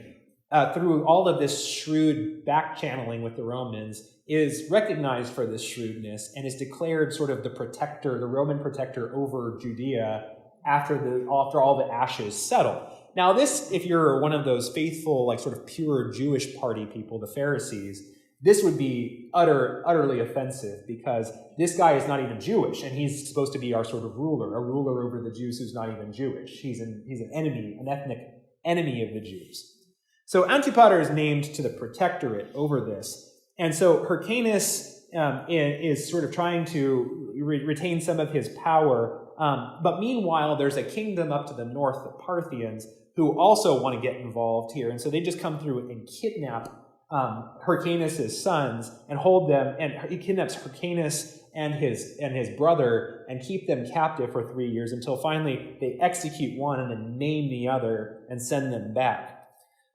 through all of this shrewd back-channeling with the Romans, is recognized for this shrewdness and is declared sort of the Roman protector over Judea after all the ashes settle. Now this, if you're one of those faithful, like sort of pure Jewish party people, the Pharisees, this would be utterly offensive because this guy is not even Jewish and he's supposed to be our sort of ruler, a ruler over the Jews who's not even Jewish. He's an enemy, an ethnic enemy of the Jews. So Antipater is named to the protectorate over this. And so Hyrcanus is sort of trying to retain some of his power. But meanwhile, there's a kingdom up to the north, the Parthians, who also want to get involved here. And so they just come through and kidnap Hyrcanus' sons and hold them. And he kidnaps Hyrcanus and his brother and keep them captive for 3 years until finally they execute one and then name the other and send them back.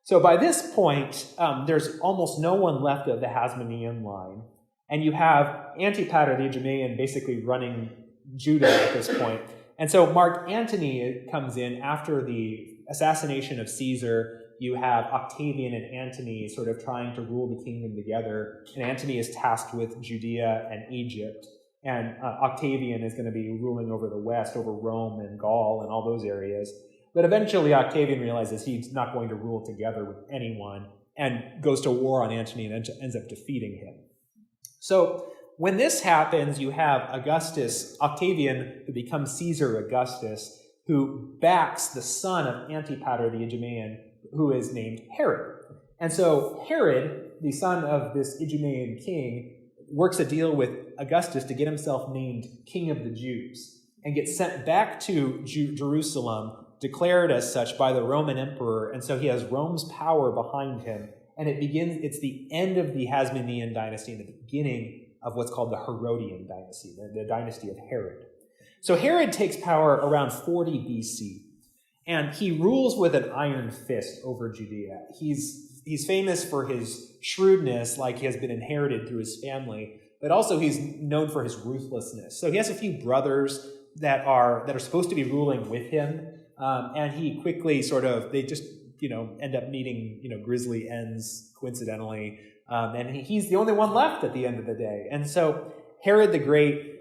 So by this point, there's almost no one left of the Hasmonean line. And you have Antipater the Idumean basically running Judah at this point. And so Mark Antony comes in after the assassination of Caesar. You have Octavian and Antony sort of trying to rule the kingdom together. And Antony is tasked with Judea and Egypt. And Octavian is going to be ruling over the west, over Rome and Gaul and all those areas. But eventually Octavian realizes he's not going to rule together with anyone and goes to war on Antony and ends up defeating him. So when this happens, you have Octavian, who becomes Caesar Augustus, who backs the son of Antipater the Idumean, who is named Herod. And so Herod, the son of this Idumean king, works a deal with Augustus to get himself named King of the Jews and gets sent back to Jerusalem, declared as such by the Roman emperor. And so he has Rome's power behind him. And it's the end of the Hasmonean dynasty and the beginning of what's called the Herodian dynasty, the dynasty of Herod. So Herod takes power around 40 BC, and he rules with an iron fist over Judea. He's famous for his shrewdness, like he has been inherited through his family, but also he's known for his ruthlessness. So he has a few brothers that are supposed to be ruling with him, and he quickly they just end up meeting grisly ends coincidentally. And he's the only one left at the end of the day. And so Herod the Great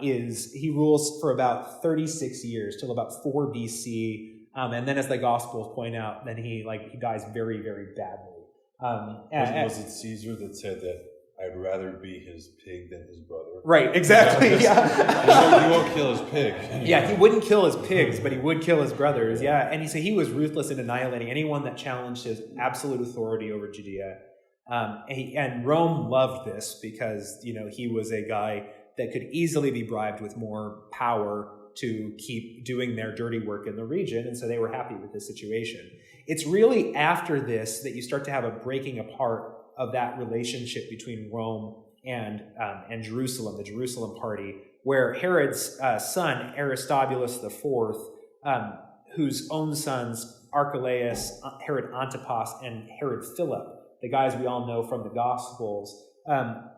he rules for about 36 years, till about 4 BC. And then, as the Gospels point out, then he dies very, very badly. Was it Caesar that said that I'd rather be his pig than his brother? Right, exactly. Yeah. He won't kill his pig. Yeah, he wouldn't kill his pigs, but he would kill his brothers. Yeah, and he was ruthless in annihilating anyone that challenged his absolute authority over Judea. And Rome loved this because, he was a guy that could easily be bribed with more power to keep doing their dirty work in the region, and so they were happy with this situation. It's really after this that you start to have a breaking apart of that relationship between Rome and Jerusalem, the Jerusalem party, where Herod's son, Aristobulus IV, whose own sons, Archelaus, Herod Antipas, and Herod Philip, the guys we all know from the Gospels,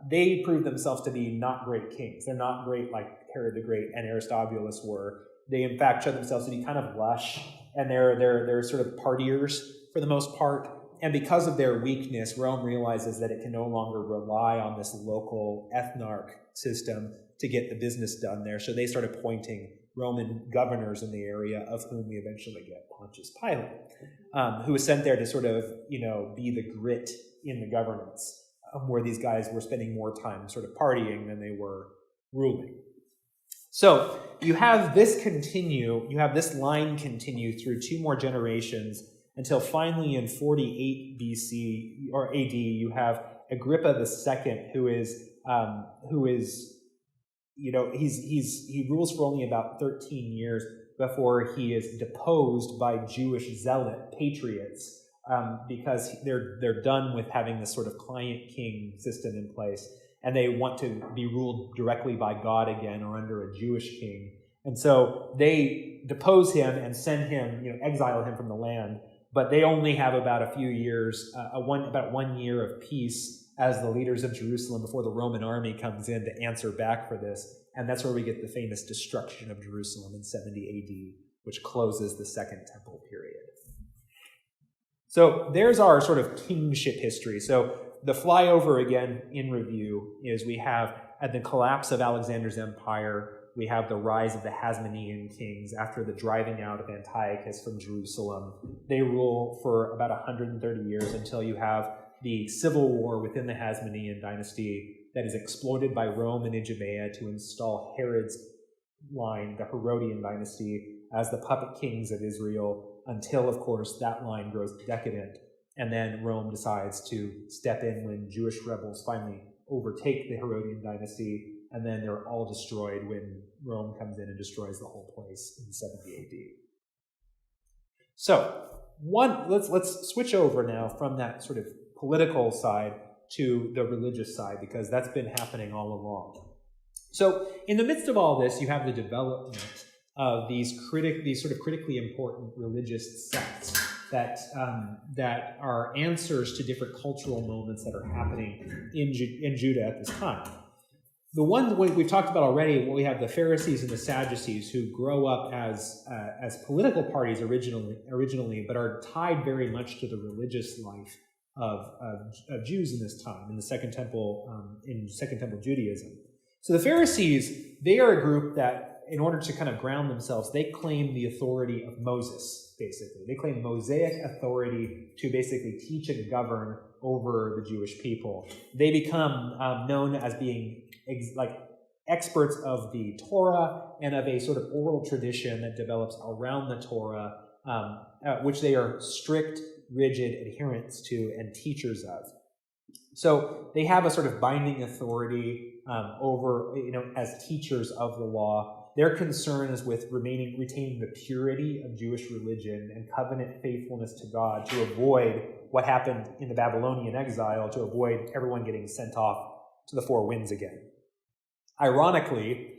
they proved themselves to be not great kings. They're not great like Herod the Great and Aristobulus were. They, in fact, showed themselves to be kind of lush, and they're sort of partiers for the most part. And because of their weakness, Rome realizes that it can no longer rely on this local ethnarch system to get the business done there. So they start appointing Roman governors in the area, of whom we eventually get Pontius Pilate, who was sent there to sort of, be the grit in the governance, where these guys were spending more time sort of partying than they were ruling. So you have this line continue through 2 more generations, until finally in 48 BC or AD, you have Agrippa II, he rules for only about 13 years before he is deposed by Jewish zealot patriots, because they're done with having this sort of client-king system in place, and they want to be ruled directly by God again, or under a Jewish king. And so they depose him and send him, exile him from the land. But they only have about a few years, about 1 year of peace as the leaders of Jerusalem before the Roman army comes in to answer back for this. And that's where we get the famous destruction of Jerusalem in 70 AD, which closes the Second Temple period. So there's our sort of kingship history. So the flyover again in review is we have, at the collapse of Alexander's empire, we have the rise of the Hasmonean kings after the driving out of Antiochus from Jerusalem. They rule for about 130 years until you have the civil war within the Hasmonean dynasty that is exploited by Rome and Idumea to install Herod's line, the Herodian dynasty, as the puppet kings of Israel, until, of course, that line grows decadent. And then Rome decides to step in when Jewish rebels finally overtake the Herodian dynasty, and then they're all destroyed when Rome comes in and destroys the whole place in 70 AD. So, let's switch over now from that sort of political side to the religious side, because that's been happening all along. So, in the midst of all this, you have the development of these sort of critically important religious sects that are answers to different cultural moments that are happening in Judah at this time. The one we've talked about already, we have the Pharisees and the Sadducees, who grow up as political parties originally, but are tied very much to the religious life of Jews in this time, in the Second Temple Judaism. So the Pharisees, they are a group that, in order to kind of ground themselves, they claim the authority of Moses, basically. They claim Mosaic authority to basically teach and govern over the Jewish people. They become known as being experts of the Torah and of a sort of oral tradition that develops around the Torah, which they are strict, rigid adherents to and teachers of. So they have a sort of binding authority over, as teachers of the law. Their concern is with retaining the purity of Jewish religion and covenant faithfulness to God, to avoid what happened in the Babylonian exile, to avoid everyone getting sent off to the 4 winds again. Ironically,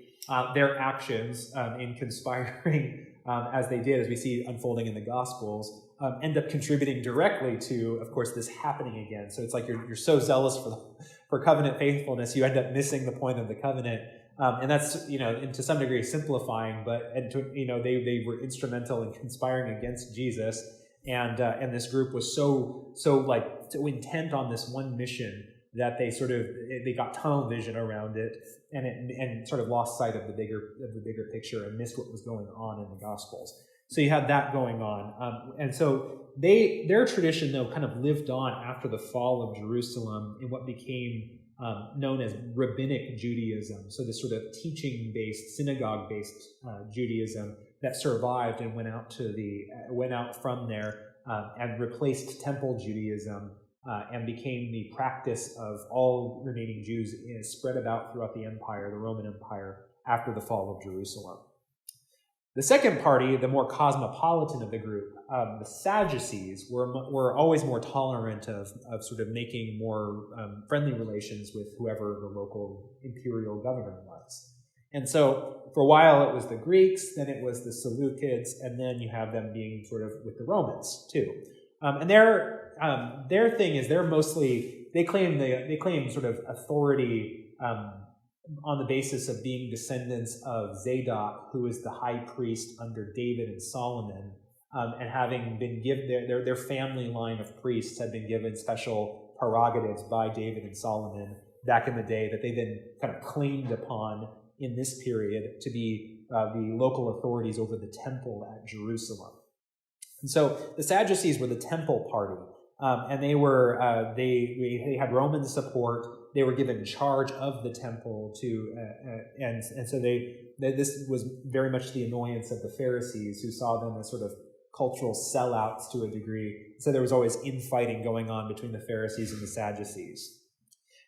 their actions in conspiring as they did, as we see unfolding in the Gospels, end up contributing directly to, of course, this happening again. So it's like you're so zealous for covenant faithfulness, you end up missing the point of the covenant. And that's, to some degree simplifying, but they were instrumental in conspiring against Jesus, and this group was so intent on this one mission that they got tunnel vision around it, and sort of lost sight of the bigger picture and missed what was going on in the Gospels. So you had that going on, and so their tradition though kind of lived on after the fall of Jerusalem in what became known as rabbinic Judaism. So this sort of teaching-based, synagogue-based Judaism that survived and went out from there and replaced temple Judaism and became the practice of all remaining Jews spread about throughout the empire, the Roman Empire, after the fall of Jerusalem. The second party, the more cosmopolitan of the group, the Sadducees, were always more tolerant of sort of making more friendly relations with whoever the local imperial governor was. And so for a while it was the Greeks, then it was the Seleucids, and then you have them being sort of with the Romans too. And their thing is they claim sort of authority on the basis of being descendants of Zadok, who is the high priest under David and Solomon, and having been given their family line of priests had been given special prerogatives by David and Solomon back in the day that they then kind of claimed upon in this period to be the local authorities over the temple at Jerusalem. And so the Sadducees were the temple party, and they had Roman support. They were given charge of the temple and so this was very much the annoyance of the Pharisees, who saw them as sort of cultural sellouts to a degree. So there was always infighting going on between the Pharisees and the Sadducees.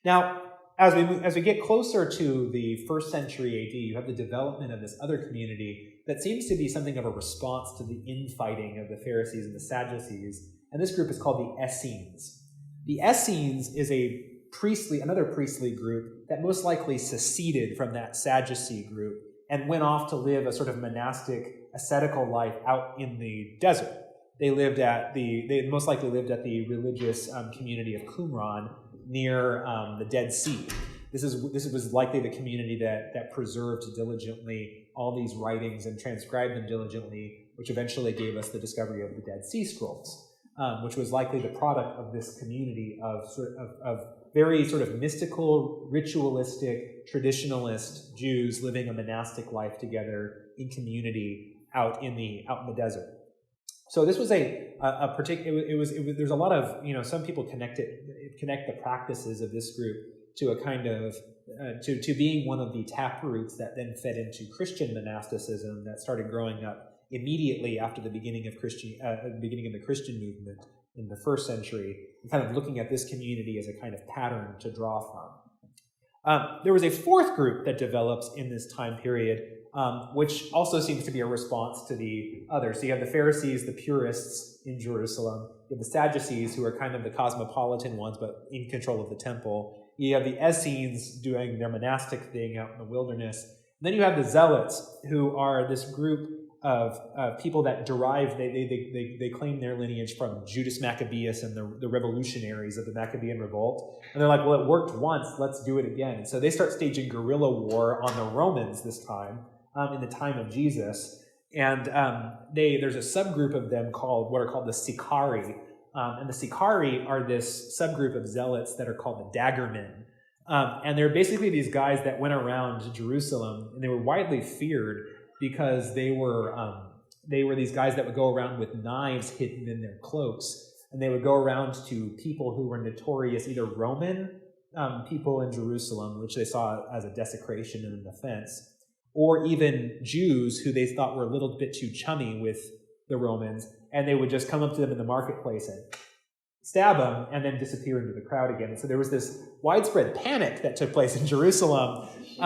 Now, as we get closer to the 1st century AD, you have the development of this other community that seems to be something of a response to the infighting of the Pharisees and the Sadducees, and this group is called the Essenes. The Essenes is another priestly group that most likely seceded from that Sadducee group and went off to live a sort of monastic, ascetical life out in the desert. They most likely lived at the religious community of Qumran near the Dead Sea. This was likely the community that preserved diligently all these writings and transcribed them diligently, which eventually gave us the discovery of the Dead Sea Scrolls, which was likely the product of this community of very sort of mystical, ritualistic, traditionalist Jews living a monastic life together in community out in the desert. So this was a particular. There's a lot of some people connect the practices of this group to a kind of to being one of the taproots that then fed into Christian monasticism that started growing up immediately after the beginning of the Christian movement in the 1st century, and kind of looking at this community as a kind of pattern to draw from. There was a 4th group that develops in this time period, which also seems to be a response to the others. So you have the Pharisees, the purists in Jerusalem. You have the Sadducees, who are kind of the cosmopolitan ones, but in control of the temple. You have the Essenes doing their monastic thing out in the wilderness. And then you have the Zealots, who are this group of people that derive, they claim their lineage from Judas Maccabeus and the revolutionaries of the Maccabean revolt. And they're like, well, it worked once, let's do it again. And so they start staging guerrilla war on the Romans this time, in the time of Jesus. And there's a subgroup of them what are called the Sicari. And the Sicari are this subgroup of zealots that are called the Daggermen. And they're basically these guys that went around Jerusalem, and they were widely feared because they were these guys that would go around with knives hidden in their cloaks, and they would go around to people who were notorious, either Roman people in Jerusalem, which they saw as a desecration and an offense, or even Jews who they thought were a little bit too chummy with the Romans, and they would just come up to them in the marketplace and stab them and then disappear into the crowd again. And so there was this widespread panic that took place in Jerusalem. They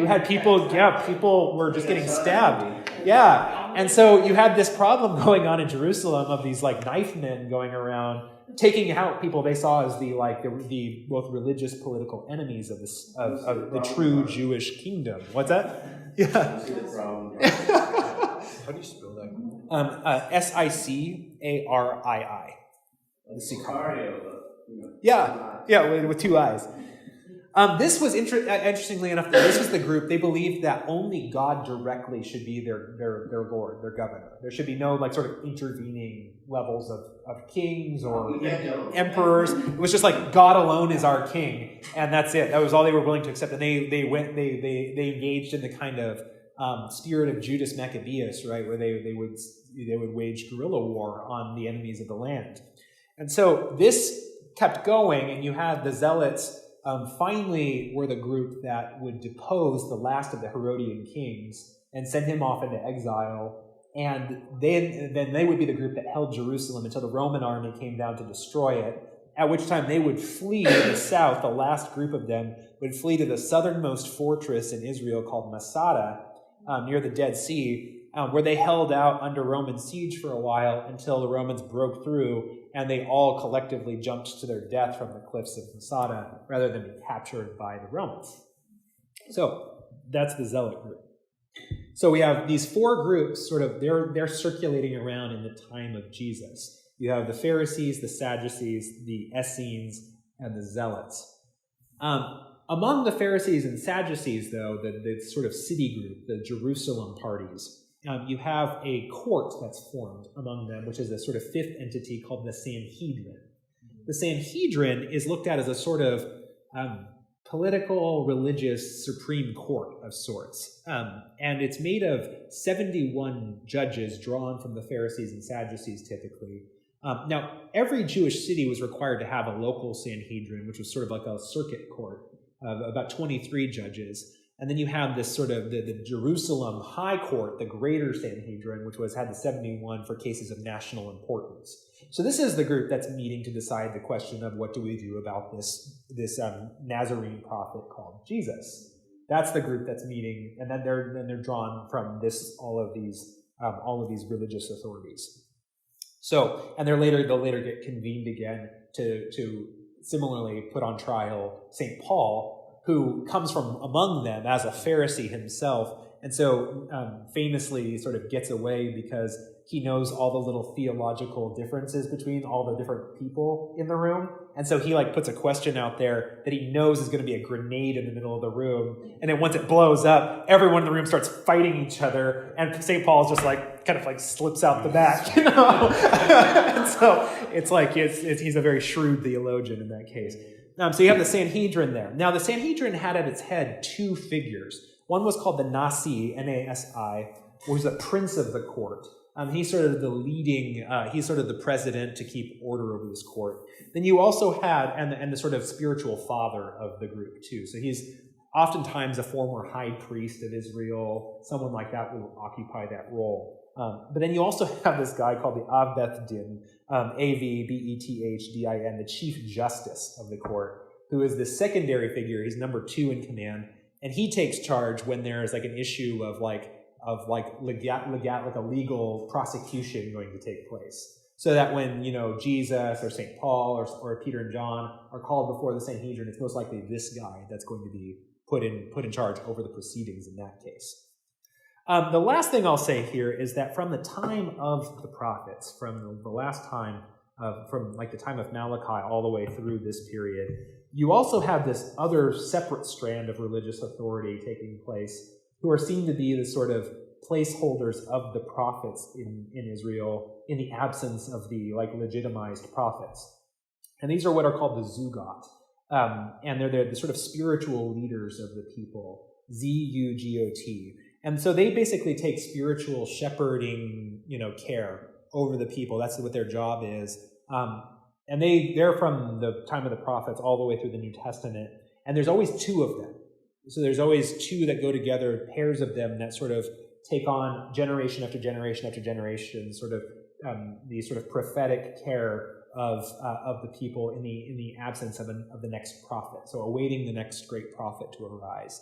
had people were just getting stabbed. Yeah. And so you had this problem going on in Jerusalem of these like knife men going around taking out people they saw as the both religious political enemies of the true Jewish kingdom. What's that? Yeah. How do you spell that? Sicarii. Sicario. Yeah, with 2 eyes. This was interestingly enough. This was the group. They believed that only God directly should be their lord, their governor. There should be no like sort of intervening levels of kings or emperors. It was just like God alone is our king, and that's it. That was all they were willing to accept. And they engaged in the kind of spirit of Judas Maccabeus, right, where they would wage guerrilla war on the enemies of the land. And so this kept going, and you had the Zealots. Finally were the group that would depose the last of the Herodian kings and send him off into exile. And then they would be the group that held Jerusalem until the Roman army came down to destroy it, at which time they would flee to the south. The last group of them would flee to the southernmost fortress in Israel called Masada, near the Dead Sea, where they held out under Roman siege for a while until the Romans broke through and they all collectively jumped to their death from the cliffs of Masada rather than be captured by the Romans. So that's the Zealot group. So we have these four groups, sort of, they're circulating around in the time of Jesus. You have the Pharisees, the Sadducees, the Essenes, and the Zealots. Among the Pharisees and Sadducees, though, the sort of city group, the Jerusalem parties, you have a court that's formed among them, which is a sort of fifth entity called the Sanhedrin. The Sanhedrin is looked at as a sort of political, religious, supreme court of sorts. And it's made of 71 judges drawn from the Pharisees and Sadducees, typically. Now, every Jewish city was required to have a local Sanhedrin, which was sort of like a circuit court of about 23 judges. And then you have this sort of the Jerusalem High Court, the Greater Sanhedrin, which had the 71 for cases of national importance. So this is the group that's meeting to decide the question of what do we do about this Nazarene prophet called Jesus. That's the group that's meeting, and then they're drawn from all of these religious authorities. So, and they'll later get convened again to similarly put on trial St. Paul, who comes from among them as a Pharisee himself, and so famously sort of gets away because he knows all the little theological differences between all the different people in the room. And so he puts a question out there that he knows is going to be a grenade in the middle of the room. And then once it blows up, everyone in the room starts fighting each other. And St. Paul's just kind of slips out the back, And so he's a very shrewd theologian in that case. So you have the Sanhedrin there. Now the Sanhedrin had at its head two figures. One was called the Nasi, N-A-S-I, who was the prince of the court. He's sort of he's sort of the president to keep order over this court. Then you also had, and the sort of spiritual father of the group too. So he's oftentimes a former high priest of Israel. Someone like that will occupy that role. But then you also have this guy called the Avbeth Din, A-V-B-E-T-H-D-I-N, the chief justice of the court, who is the secondary figure. He's number 2 in command. And he takes charge when there's an issue of a legal prosecution going to take place. So that when, Jesus or St. Paul or Peter and John are called before the Sanhedrin, it's most likely this guy that's going to be put in charge over the proceedings in that case. The last thing I'll say here is that from the time of the prophets, from the last time, from the time of Malachi all the way through this period, you also have this other separate strand of religious authority taking place, who are seen to be the sort of placeholders of the prophets in Israel in the absence of the legitimized prophets. And these are what are called the Zugot. And they're the sort of spiritual leaders of the people, Z-U-G-O-T. And so they basically take spiritual shepherding, care over the people. That's what their job is. And they're from the time of the prophets all the way through the New Testament. And there's always 2 of them. So there's always 2 that go together, pairs of them that sort of take on generation after generation after generation, sort of the sort of prophetic care of the people in the absence of the next prophet. So awaiting the next great prophet to arise.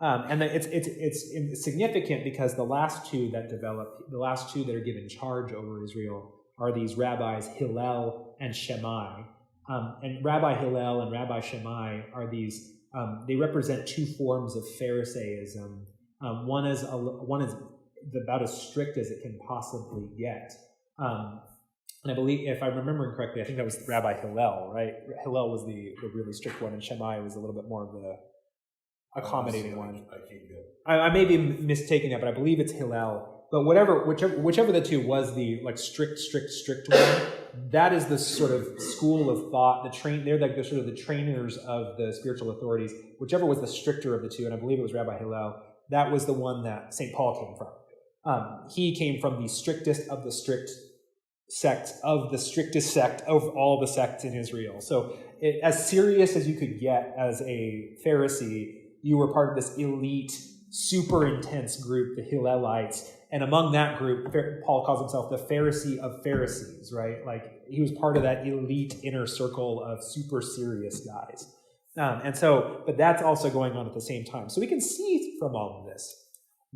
And it's significant because the last 2 that are given charge over Israel are these rabbis Hillel and Shammai. And Rabbi Hillel and Rabbi Shammai are these. They represent 2 forms of Pharisaism. One is about as strict as it can possibly get, And I believe, if I'm remembering correctly, I think that was Rabbi Hillel, right? Hillel was the really strict one, and Shammai was a little bit more of the accommodating one. I can't get it. I may be mistaking that, but I believe it's Hillel. But whichever the two was the like strict one, that is the sort of school of thought. They're like the sort of the trainers of the spiritual authorities. Whichever was the stricter of the two, and I believe it was Rabbi Hillel. That was the one that St. Paul came from. He came from the strictest of the strict sect of the strictest sect of all the sects in Israel. So, as serious as you could get as a Pharisee, you were part of this elite, super intense group, the Hillelites. And among that group, Paul calls himself the Pharisee of Pharisees, right? Like, he was part of that elite inner circle of super serious guys. But that's also going on at the same time. So we can see from all of this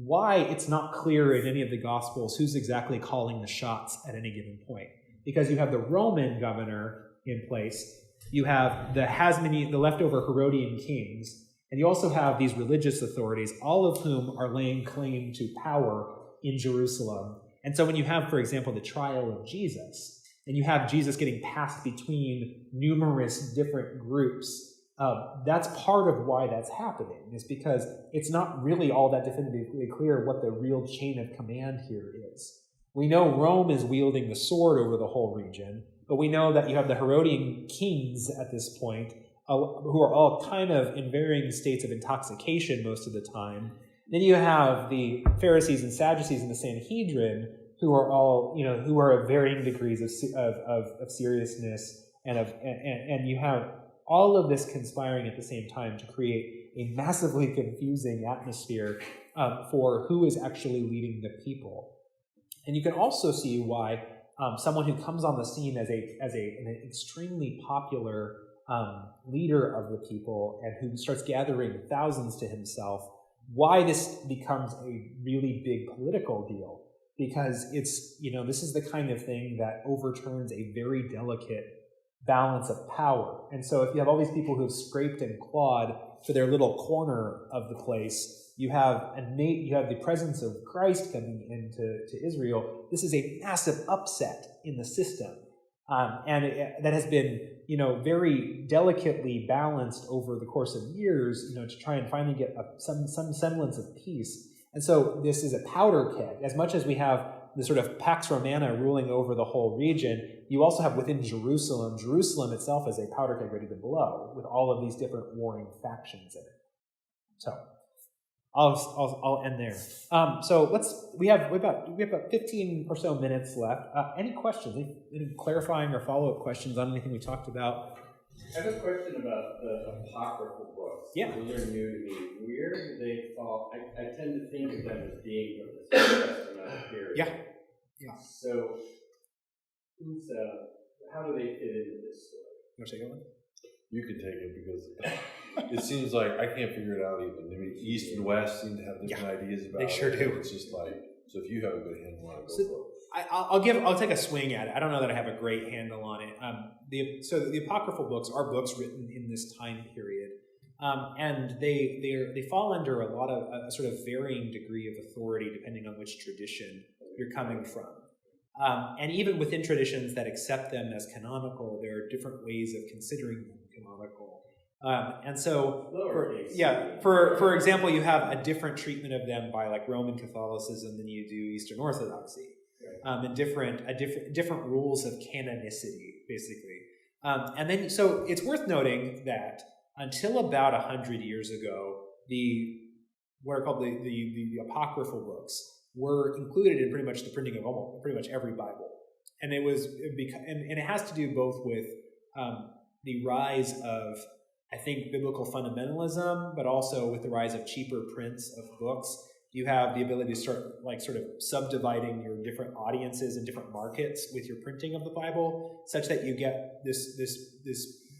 why it's not clear in any of the Gospels who's exactly calling the shots at any given point. Because you have the Roman governor in place, you have the leftover Herodian kings, and you also have these religious authorities, all of whom are laying claim to power in Jerusalem. And so when you have, for example, the trial of Jesus, and you have Jesus getting passed between numerous different groups, that's part of why that's happening, is because it's not really all that definitively clear what the real chain of command here is. We know Rome is wielding the sword over the whole region, but we know that you have the Herodian kings at this point, who are all kind of in varying states of intoxication most of the time. Then you have the Pharisees and Sadducees in the Sanhedrin, who are all, who are at varying degrees of seriousness, and you have all of this conspiring at the same time to create a massively confusing atmosphere for who is actually leading the people. And you can also see why someone who comes on the scene as an extremely popular leader of the people and who starts gathering thousands to himself, why this becomes a really big political deal. Because it's, this is the kind of thing that overturns a very delicate balance of power. And so if you have all these people who have scraped and clawed for their little corner of the place, you have the presence of Christ coming into Israel. This is a massive upset in the system. That has been, very delicately balanced over the course of years, to try and finally get some semblance of peace. And so this is a powder keg. As much as we have the sort of Pax Romana ruling over the whole region, you also have within Jerusalem itself is a powder keg ready to blow with all of these different warring factions in it. So I'll end there. So we have about 15 or so minutes left. Any questions? Any clarifying or follow-up questions on anything we talked about? I have a question about the apocryphal books. Yeah. Those are new to me. Where do they fall? I tend to think of them as being from the Intertestamental period. Yeah. So, how do they fit into this story? You want to take it one? You can take it because it seems like I can't figure it out even. I mean, East and West seem to have different ideas about it. They sure do. It's just like, so if you have a good handle on it, go for it. I'll take a swing at it. I don't know that I have a great handle on it. The apocryphal books are books written in this time period, and they fall under a lot of a sort of varying degree of authority depending on which tradition you're coming from. And even within traditions that accept them as canonical, there are different ways of considering them canonical. For example, you have a different treatment of them by like Roman Catholicism than you do Eastern Orthodoxy. And different rules of canonicity, basically. So it's worth noting that until about 100 years ago, what are called the apocryphal books were included in pretty much the printing of pretty much every Bible, and it has to do both with the rise of, I think, biblical fundamentalism, but also with the rise of cheaper prints of books. You have the ability to start sort of subdividing your different audiences and different markets with your printing of the Bible, such that you get this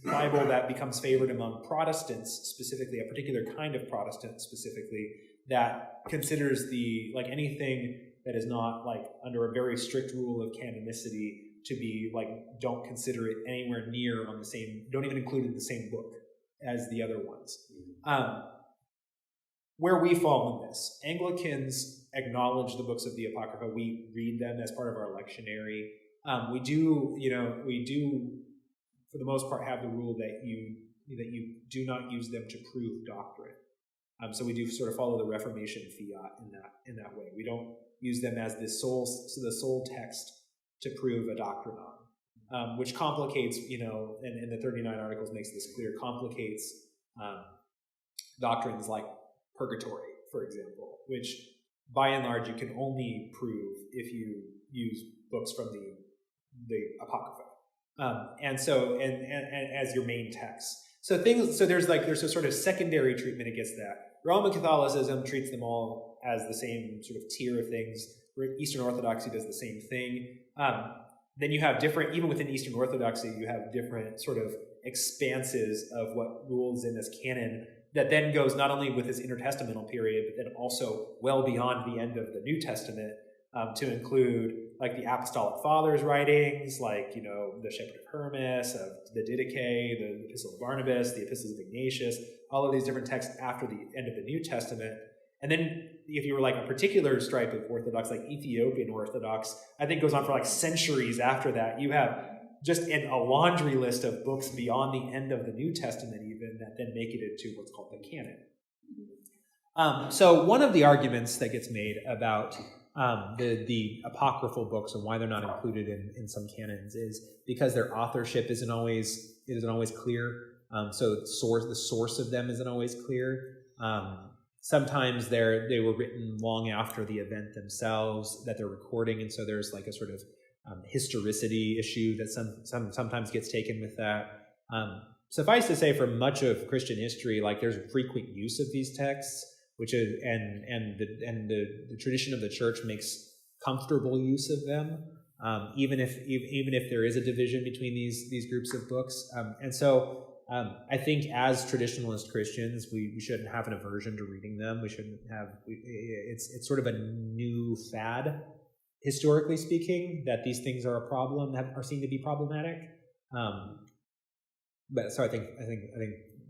Bible that becomes favored among Protestants, specifically a particular kind of Protestant specifically, that considers anything that is not under a very strict rule of canonicity to be don't consider it anywhere near on the same, don't even include it in the same book as the other ones. Where we fall in this, Anglicans acknowledge the books of the Apocrypha. We read them as part of our lectionary. We do for the most part have the rule that you do not use them to prove doctrine. So we do sort of follow the Reformation fiat in that way. We don't use them as the sole text to prove a doctrine on, which complicates, and the 39 Articles makes this clear, complicates doctrines like purgatory, for example, which by and large you can only prove if you use books from the Apocrypha, and as your main text. So there's a sort of secondary treatment against that. Roman Catholicism treats them all as the same sort of tier of things. Eastern Orthodoxy does the same thing. Then you have different, even within Eastern Orthodoxy, you have different sort of expanses of what rules in this canon that then goes not only with this intertestamental period, but then also well beyond the end of the New Testament, to include like the Apostolic Fathers' writings, like, the Shepherd of Hermas, of the Didache, the Epistle of Barnabas, the Epistles of Ignatius, all of these different texts after the end of the New Testament. And then if you were like a particular stripe of Orthodox, like Ethiopian Orthodox, I think goes on for like centuries after that. You have just a laundry list of books beyond the end of the New Testament even that then make it into what's called the canon. So one of the arguments that gets made about the apocryphal books and why they're not included in some canons is because their authorship isn't always clear. So the source of them isn't always clear. Sometimes they were written long after the event themselves that they're recording, and so there's like a sort of historicity issue that sometimes gets taken with that. Suffice to say, for much of Christian history, like there's frequent use of these texts, which is and the tradition of the church makes comfortable use of them, even if there is a division between these groups of books. And so I think as traditionalist Christians, we shouldn't have an aversion to reading them. We shouldn't have. It's sort of a new fad, historically speaking, that these things are a problem, are seen to be problematic. But so I think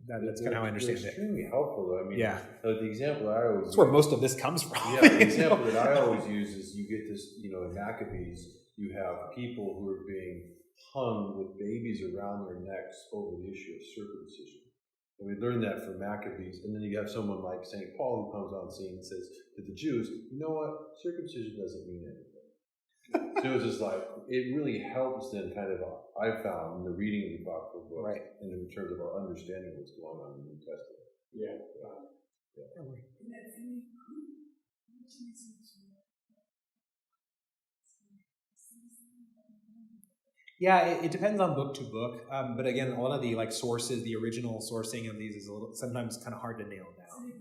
that's kind of how I understand it. Extremely helpful, though. I mean, yeah. The example I always that's where most of this comes from. Yeah, the example that I always use is you get this, in Maccabees, you have people who are being hung with babies around their necks over the issue of circumcision. And we learned that from Maccabees. And then you have someone like St. Paul who comes on scene and says to the Jews, you know what, circumcision doesn't mean anything. So it's just like, it really helps then kind of, I found, in the reading of the Apocryphal books, right, and in terms of our understanding of what's going on in the New Testament. Yeah. Yeah, it depends on book to book, but again, a lot of the sources, the original sourcing of these is sometimes kind of hard to nail down.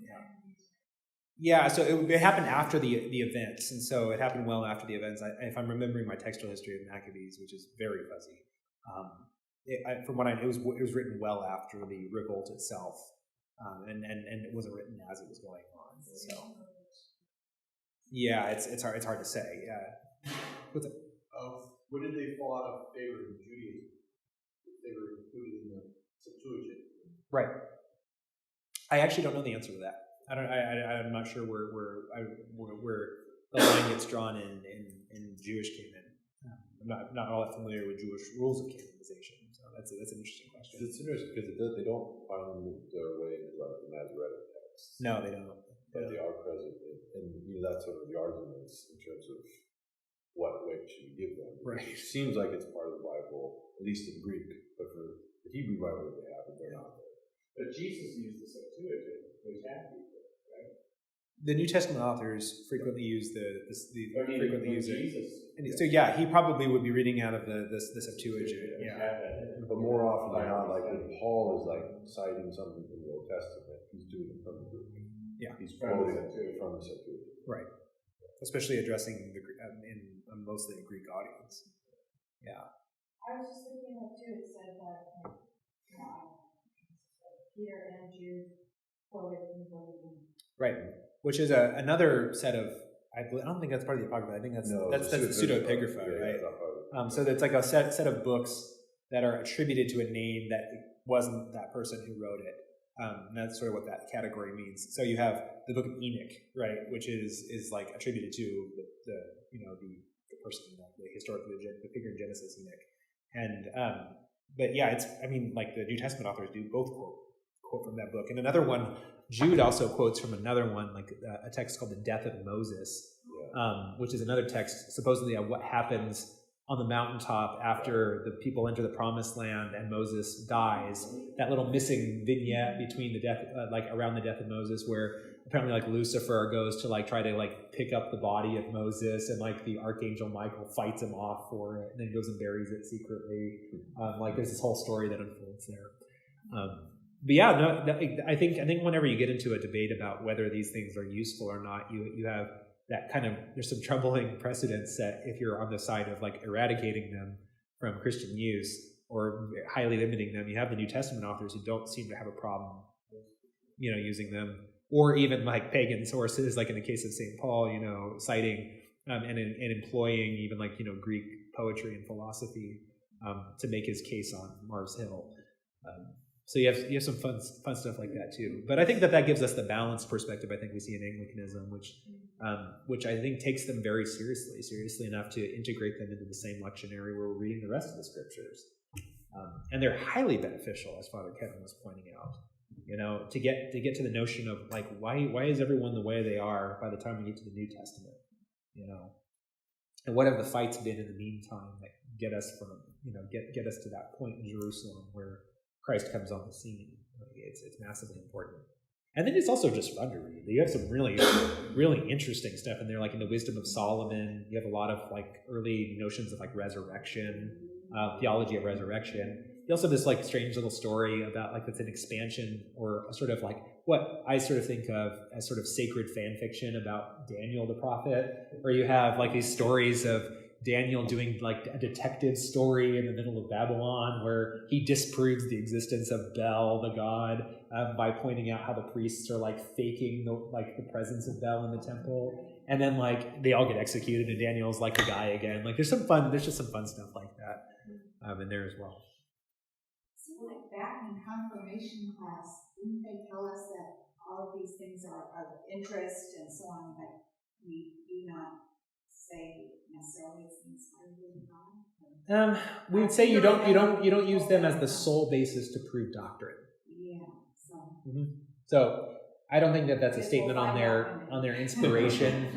Yeah, so it happened after the events, and so it happened well after the events. If I'm remembering my textual history of Maccabees, which is very fuzzy, from what it was written well after the revolt itself, and it wasn't written as it was going on. So yeah, it's hard to say. Yeah, what's it? When did they fall out of favor in Judaism? If they were included in the Septuagint. Right. I actually don't know the answer to that. I'm not sure where the line gets drawn in Jewish canon. I'm not all that familiar with Jewish rules of canonization, so that's an interesting question. It's interesting because they don't find their way into the Masoretic texts. No, they don't. But they are present, and that's sort of the arguments in terms of what weight should we give them. Right. It seems like it's part of the Bible, at least in Greek, but for the Hebrew Bible that they have, they're not there. But Jesus used the Septuagint, which had to be there, right? The New Testament authors frequently use frequently use it. Jesus. And so yeah, he probably would be reading out of the Septuagint. Yeah. But more often than not, like when Paul is citing something from the Old Testament, he's doing it from the Greek. Yeah. He's quoting it from the Septuagint. Right. Especially addressing mostly a Greek audience. Yeah. I was just thinking that too. It said that Peter and Jude quoted from the right, which is another set of. I don't think that's part of the Apocrypha. I think that's the pseudepigrapha, right? So that's like a set of books that are attributed to a name that wasn't that person who wrote it. And that's sort of what that category means. So you have the Book of Enoch, right, which is like attributed to the person, the historically the figure in Genesis, Enoch. And but yeah, it's like the New Testament authors do both quote from that book. And another one, Jude also quotes from another one, like a text called the Death of Moses, which is another text supposedly of what happens on the mountaintop after the people enter the promised land and Moses dies. That little missing vignette between the death, around the death of Moses, where apparently like Lucifer goes to try to pick up the body of Moses, and the archangel Michael fights him off for it, and then goes and buries it secretly. There's this whole story that unfolds there. But yeah, no, I think whenever you get into a debate about whether these things are useful or not, you have that there's some troubling precedents that if you're on the side of eradicating them from Christian use or highly limiting them, you have the New Testament authors who don't seem to have a problem, using them, or even pagan sources, like in the case of St. Paul, citing and employing even Greek poetry and philosophy to make his case on Mars Hill. So you have some fun stuff like that too. But I think that gives us the balanced perspective I think we see in Anglicanism, which I think takes them very seriously enough to integrate them into the same lectionary where we're reading the rest of the scriptures. And they're highly beneficial, as Father Kevin was pointing out. To get to the notion of why is everyone the way they are by the time we get to the New Testament, and what have the fights been in the meantime that get us from get us to that point in Jerusalem where Christ comes on the scene. It's massively important. And then it's also just fun to read. You have some really, really interesting stuff in there, like in the Wisdom of Solomon. You have a lot of early notions of resurrection, theology of resurrection. You also have this strange little story about it's an expansion or a sort of what I sort of think of as sort of sacred fan fiction about Daniel the prophet, where you have these stories of Daniel doing a detective story in the middle of Babylon where he disproves the existence of Bel, the god, by pointing out how the priests are faking the presence of Bel in the temple, and then they all get executed and Daniel's the guy again. There's just some fun stuff like that in there as well. So back in confirmation class, didn't they tell us that all of these things are of interest and so on, but we do not say necessarily it's inspired by God? We would say you don't use them as the sole basis to prove doctrine. Yeah. So. Mm-hmm. So I don't think that's a statement on their inspiration.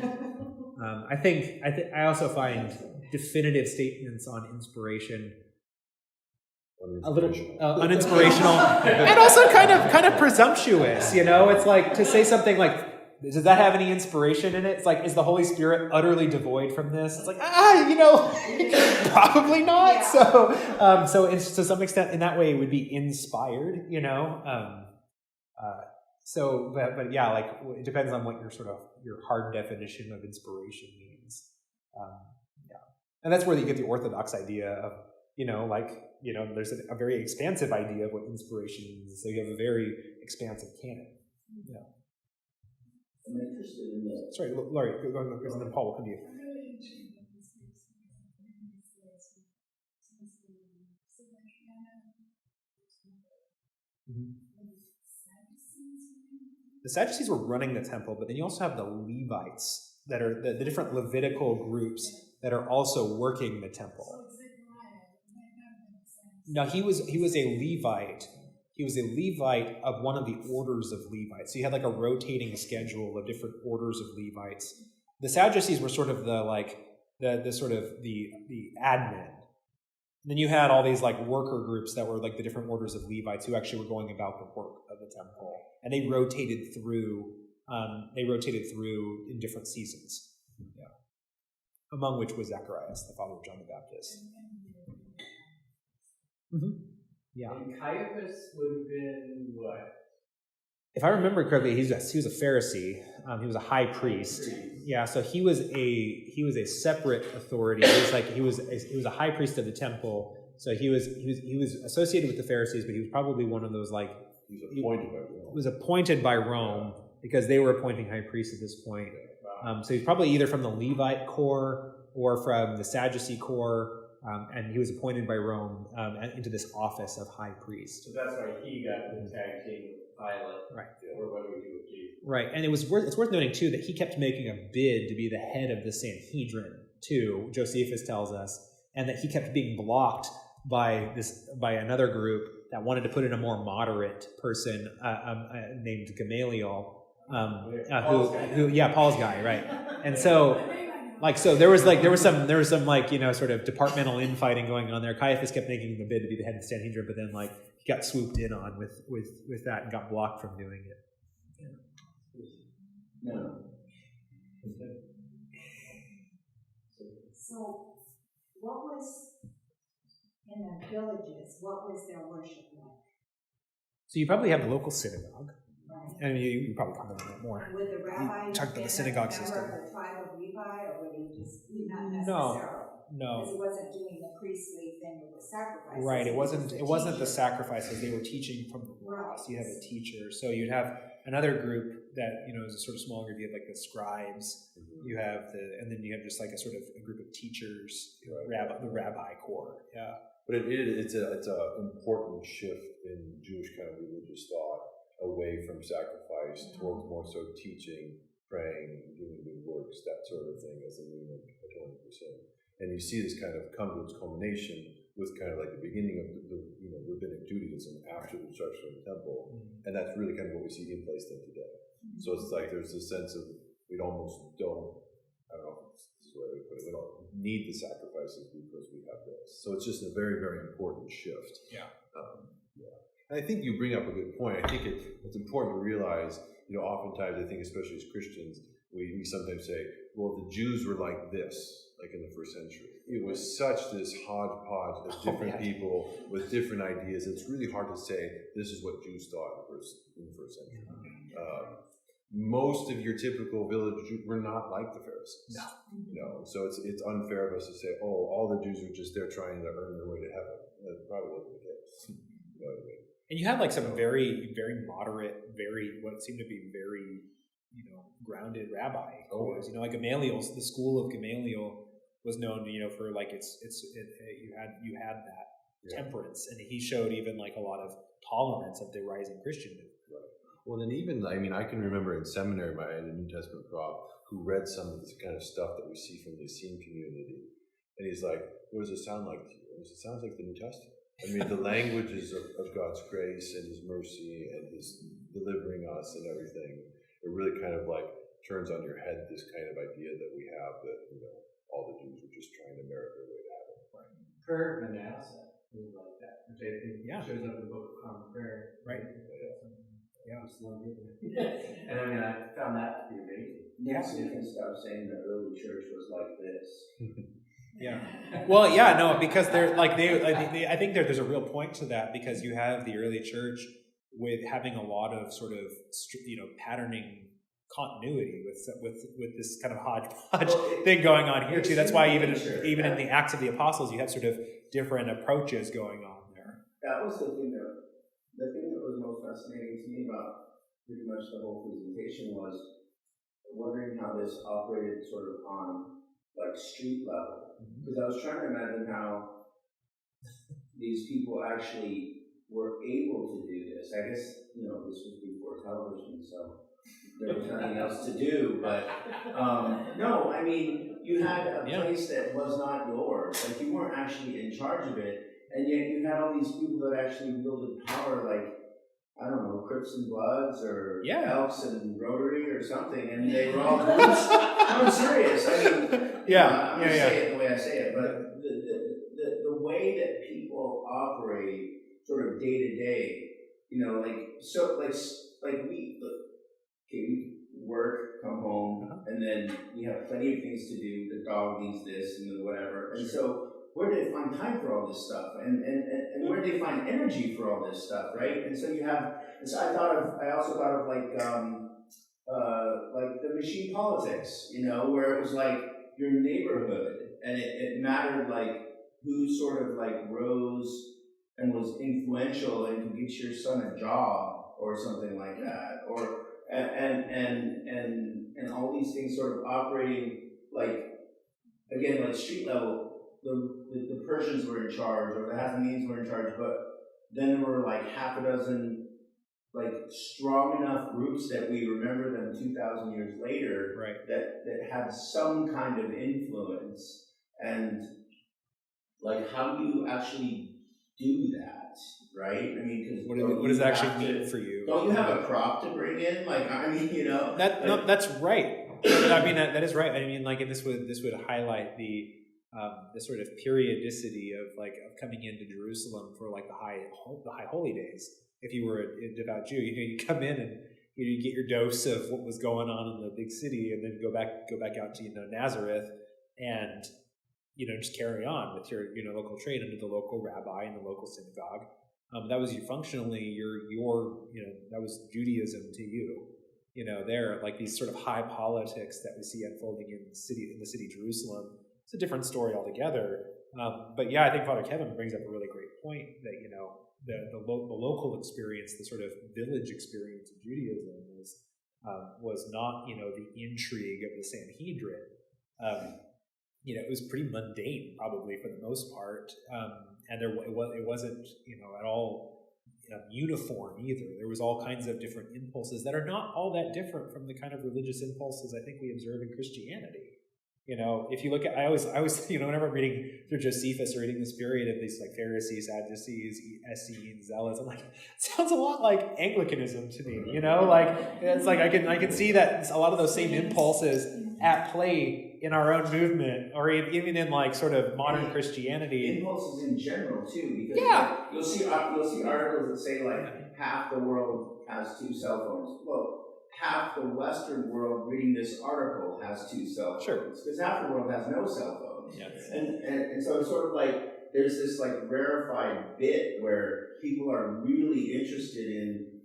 I also find definitive statements on inspiration a little uninspirational and also kind of presumptuous. It's to say something does that have any inspiration in it? It's is the Holy Spirit utterly devoid from this? It's probably not. Yeah. So it's, to some extent, in that way, it would be inspired. But yeah, it depends on what your hard definition of inspiration means. Yeah, and that's where you get the Orthodox idea of there's a very expansive idea of what inspiration means. So you have a very expansive canon. Yeah. I'm interested in that. Sorry, Laurie, go on, and then Paul will come to you. Mm-hmm. The Sadducees were running the temple, but then you also have the Levites that are the different Levitical groups that are also working the temple. Now he was a Levite. He was a Levite of one of the orders of Levites. So you had a rotating schedule of different orders of Levites. The Sadducees were sort of the admin. And then you had all these worker groups that were the different orders of Levites who actually were going about the work of the temple, and they rotated through. In different seasons. Yeah. Among which was Zacharias, the father of John the Baptist. Mm-hmm. Yeah. And Caiaphas would have been what? If I remember correctly, he was a Pharisee. He was a high priest. Yeah, so he was a separate authority. He was a high priest of the temple. So he was associated with the Pharisees, but he was probably one of those he was appointed by Rome because they were appointing high priests at this point. So he's probably either from the Levite corps or from the Sadducee corps. And he was appointed by Rome into this office of high priest. So that's why he got the tag team with Pilate. Right. Or what do we do with Jesus? Right. And it's worth noting, too, that he kept making a bid to be the head of the Sanhedrin too, Josephus tells us, and that he kept being blocked by another group that wanted to put in a more moderate person named Gamaliel, Paul's guy, right? And so, there was some sort of departmental infighting going on there. Caiaphas kept making him a bid to be the head of the Sanhedrin, but then he got swooped in on with that and got blocked from doing it. No. So, what was in the villages? What was their worship like? So you probably have the local synagogue. Right. And you probably comment on that more. And would the rabbi talked about the synagogue system. of the tribe of Levi, or would he just not necessarily? No. Because he wasn't doing the priestly thing with the sacrifices. Right. It wasn't the teacher. sacrifices. They were teaching from the law. So you have a teacher. So you'd have another group that is a sort of small group. You have the scribes. You have and then you have just a sort of a group of teachers. The rabbi corps. Yeah. But it's an important shift in Jewish kind of religious thought away from sacrifice towards more so teaching, praying, doing good works, that sort of thing as a mean of atonement for sin. And you see this kind of come to its culmination with kind of the beginning of the rabbinic Judaism after the destruction of the temple, and that's really kind of what we see in place then today. So it's there's this sense of we almost don't, I don't know if this is the way we put it, we don't need the sacrifices because we have this. So it's just a very, very important shift. Yeah. And I think you bring up a good point. I think it's important to realize, oftentimes I think especially as Christians, we sometimes say, well, the Jews were like this, like in the first century. It was such this hodgepodge of different people with different ideas. It's really hard to say this is what Jews thought in the first century. Most of your typical village Jews were not like the Pharisees. No. So it's unfair of us to say, oh, all the Jews are just there trying to earn their way to heaven. That probably wasn't the case. You know what I mean? And you had some very, very moderate, what seemed to be very, grounded rabbi corps. Gamaliel, the school of Gamaliel was known, for you had that temperance, and he showed even a lot of tolerance of the rising Christian movement. Right. Well, then I can remember in seminary, I had a New Testament prof who read some of this kind of stuff that we see from the Essene community, and he's like, "What does it sound like to you?" It sounds like the New Testament. I mean, the languages of God's grace and His mercy and His delivering us and everything, it really kind of turns on your head this kind of idea that we have that, all the Jews are just trying to merit their way to heaven. Right. Prayer of Manasseh was like that, which I think shows up in the Book of Common Prayer. Right. Yeah. And I found that to be amazing. Yes, you can stop saying the early church was like this. Yeah. Well, yeah, no, because I think there's a real point to that, because you have the early church with having a lot of sort of patterning continuity with this kind of hodgepodge thing going on here too. That's why even in the Acts of the Apostles, you have sort of different approaches going on there. That was the thing that was most fascinating to me about pretty much the whole presentation was wondering how this operated sort of on street level. Because I was trying to imagine how these people actually were able to do this. I guess, this was before television, so there was nothing else to do. But, no, I mean, you had a place that was not yours. You weren't actually in charge of it. And yet you had all these people that actually wielded power, I don't know, Crips and Bloods or Elks and Rotary or something, and they were all I'm serious. I mean, I'm going to say it the way I say it, but the way that people operate sort of day to day, we work, come home, and then we have plenty of things to do. The dog needs this and then whatever, and so where do they find time for all this stuff, and where do they find energy for all this stuff, right? And so you have. So I also thought of the machine politics, where it was your neighborhood, and it mattered who sort of rose and was influential and could get your son a job or something like that, or and all these things sort of operating street level. The Persians were in charge, or the Hasmoneans were in charge, but then there were half a dozen like strong enough roots that we remember them 2,000 years later, Right. that have some kind of influence. And like, how do you actually do that, right? I mean, because What does it actually mean for you? Don't you have a prop to bring in? Like, I mean, you know, No, that's right. I mean, that is right. I mean, like, and this would highlight the sort of periodicity of coming into Jerusalem for like the high holy days. If you were a devout Jew, you come in and you get your dose of what was going on in the big city, and then go back out to Nazareth, and just carry on with your local trade under the local rabbi and the local synagogue. That was functionally your that was Judaism to you. There, like these sort of high politics that we see unfolding in the city Jerusalem. It's a different story altogether. But yeah, I think Father Kevin brings up a really great point that the local experience, the sort of village experience of Judaism was not the intrigue of the Sanhedrin. It was pretty mundane, probably for the most part, and it wasn't at all uniform either. There was all kinds of different impulses that are not all that different from the kind of religious impulses I think we observe in Christianity. If you look at, I always, whenever I'm reading through Josephus or reading this period of these like Pharisees, Sadducees, Essenes, Zealots, I'm like, it sounds a lot like Anglicanism to me. It's like I can see that a lot of those same impulses at play in our own movement, or even in like sort of modern Christianity. Impulses in general too, because Yeah. you'll see articles that say like half the world has 2 cell phones. Well, half the Western world reading this article has 2 cell phones. Sure. Because half the world has no cell phones. Yeah. And so it's sort of like there's this like rarefied bit where people are really interested in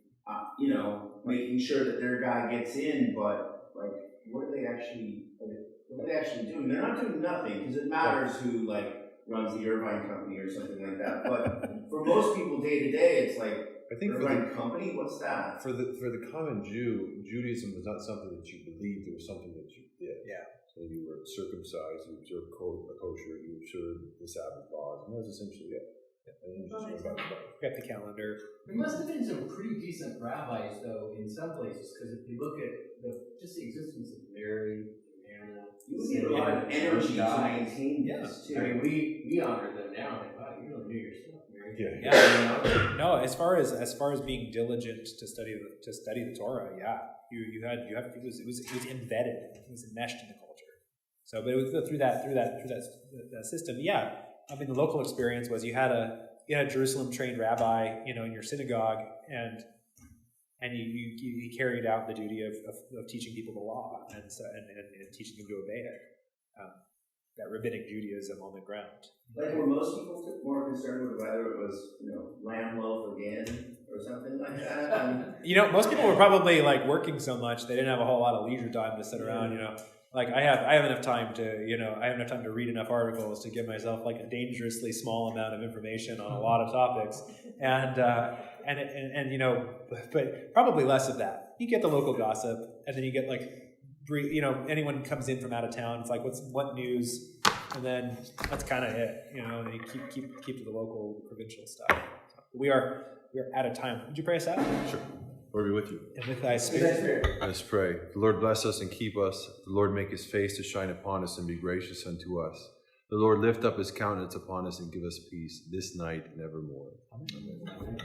making sure that their guy gets in, but like what are they actually doing? They're not doing nothing, because it matters who like runs the Irvine Company or something like that. But for most people day to day, it's like, I think Irvine Company, what's that? For the common Jew, Judaism was not something that you believed; it was something that you did. Yeah. So you were circumcised, you observed kosher, you observed the Sabbath laws, and that was essentially it. And then you just went about it. Got the calendar. There must have been some pretty decent rabbis, though, in some places, because if you look at just the existence of Mary, Anna, You would need a lot of energy to maintain this too. I mean, we honor them now. Like, wow, you really knew your stuff, Mary. Yeah. No, as far as being diligent to study the Torah, yeah, you had it was embedded, it was enmeshed in the culture. So, but it was through that system. Yeah, I mean, the local experience was you had a Jerusalem trained rabbi, in your synagogue, and you carried out the duty of teaching people the law and teaching them to obey it. That rabbinic Judaism on the ground. Like, were most people more concerned with whether it was, lamb loaf again or something like that? Most people were probably like working so much they didn't have a whole lot of leisure time to sit around. Like I have enough time to read enough articles to give myself like a dangerously small amount of information on a lot of topics, and but probably less of that. You get the local gossip, and then you get like, anyone comes in from out of town. It's like what news, and then that's kind of it. And you keep to the local provincial stuff. So we are out of time. Would you pray us out? Sure. Lord be with you. And with thy spirit. Let us pray. The Lord bless us and keep us. The Lord make his face to shine upon us and be gracious unto us. The Lord lift up his countenance upon us and give us peace this night and evermore. Amen.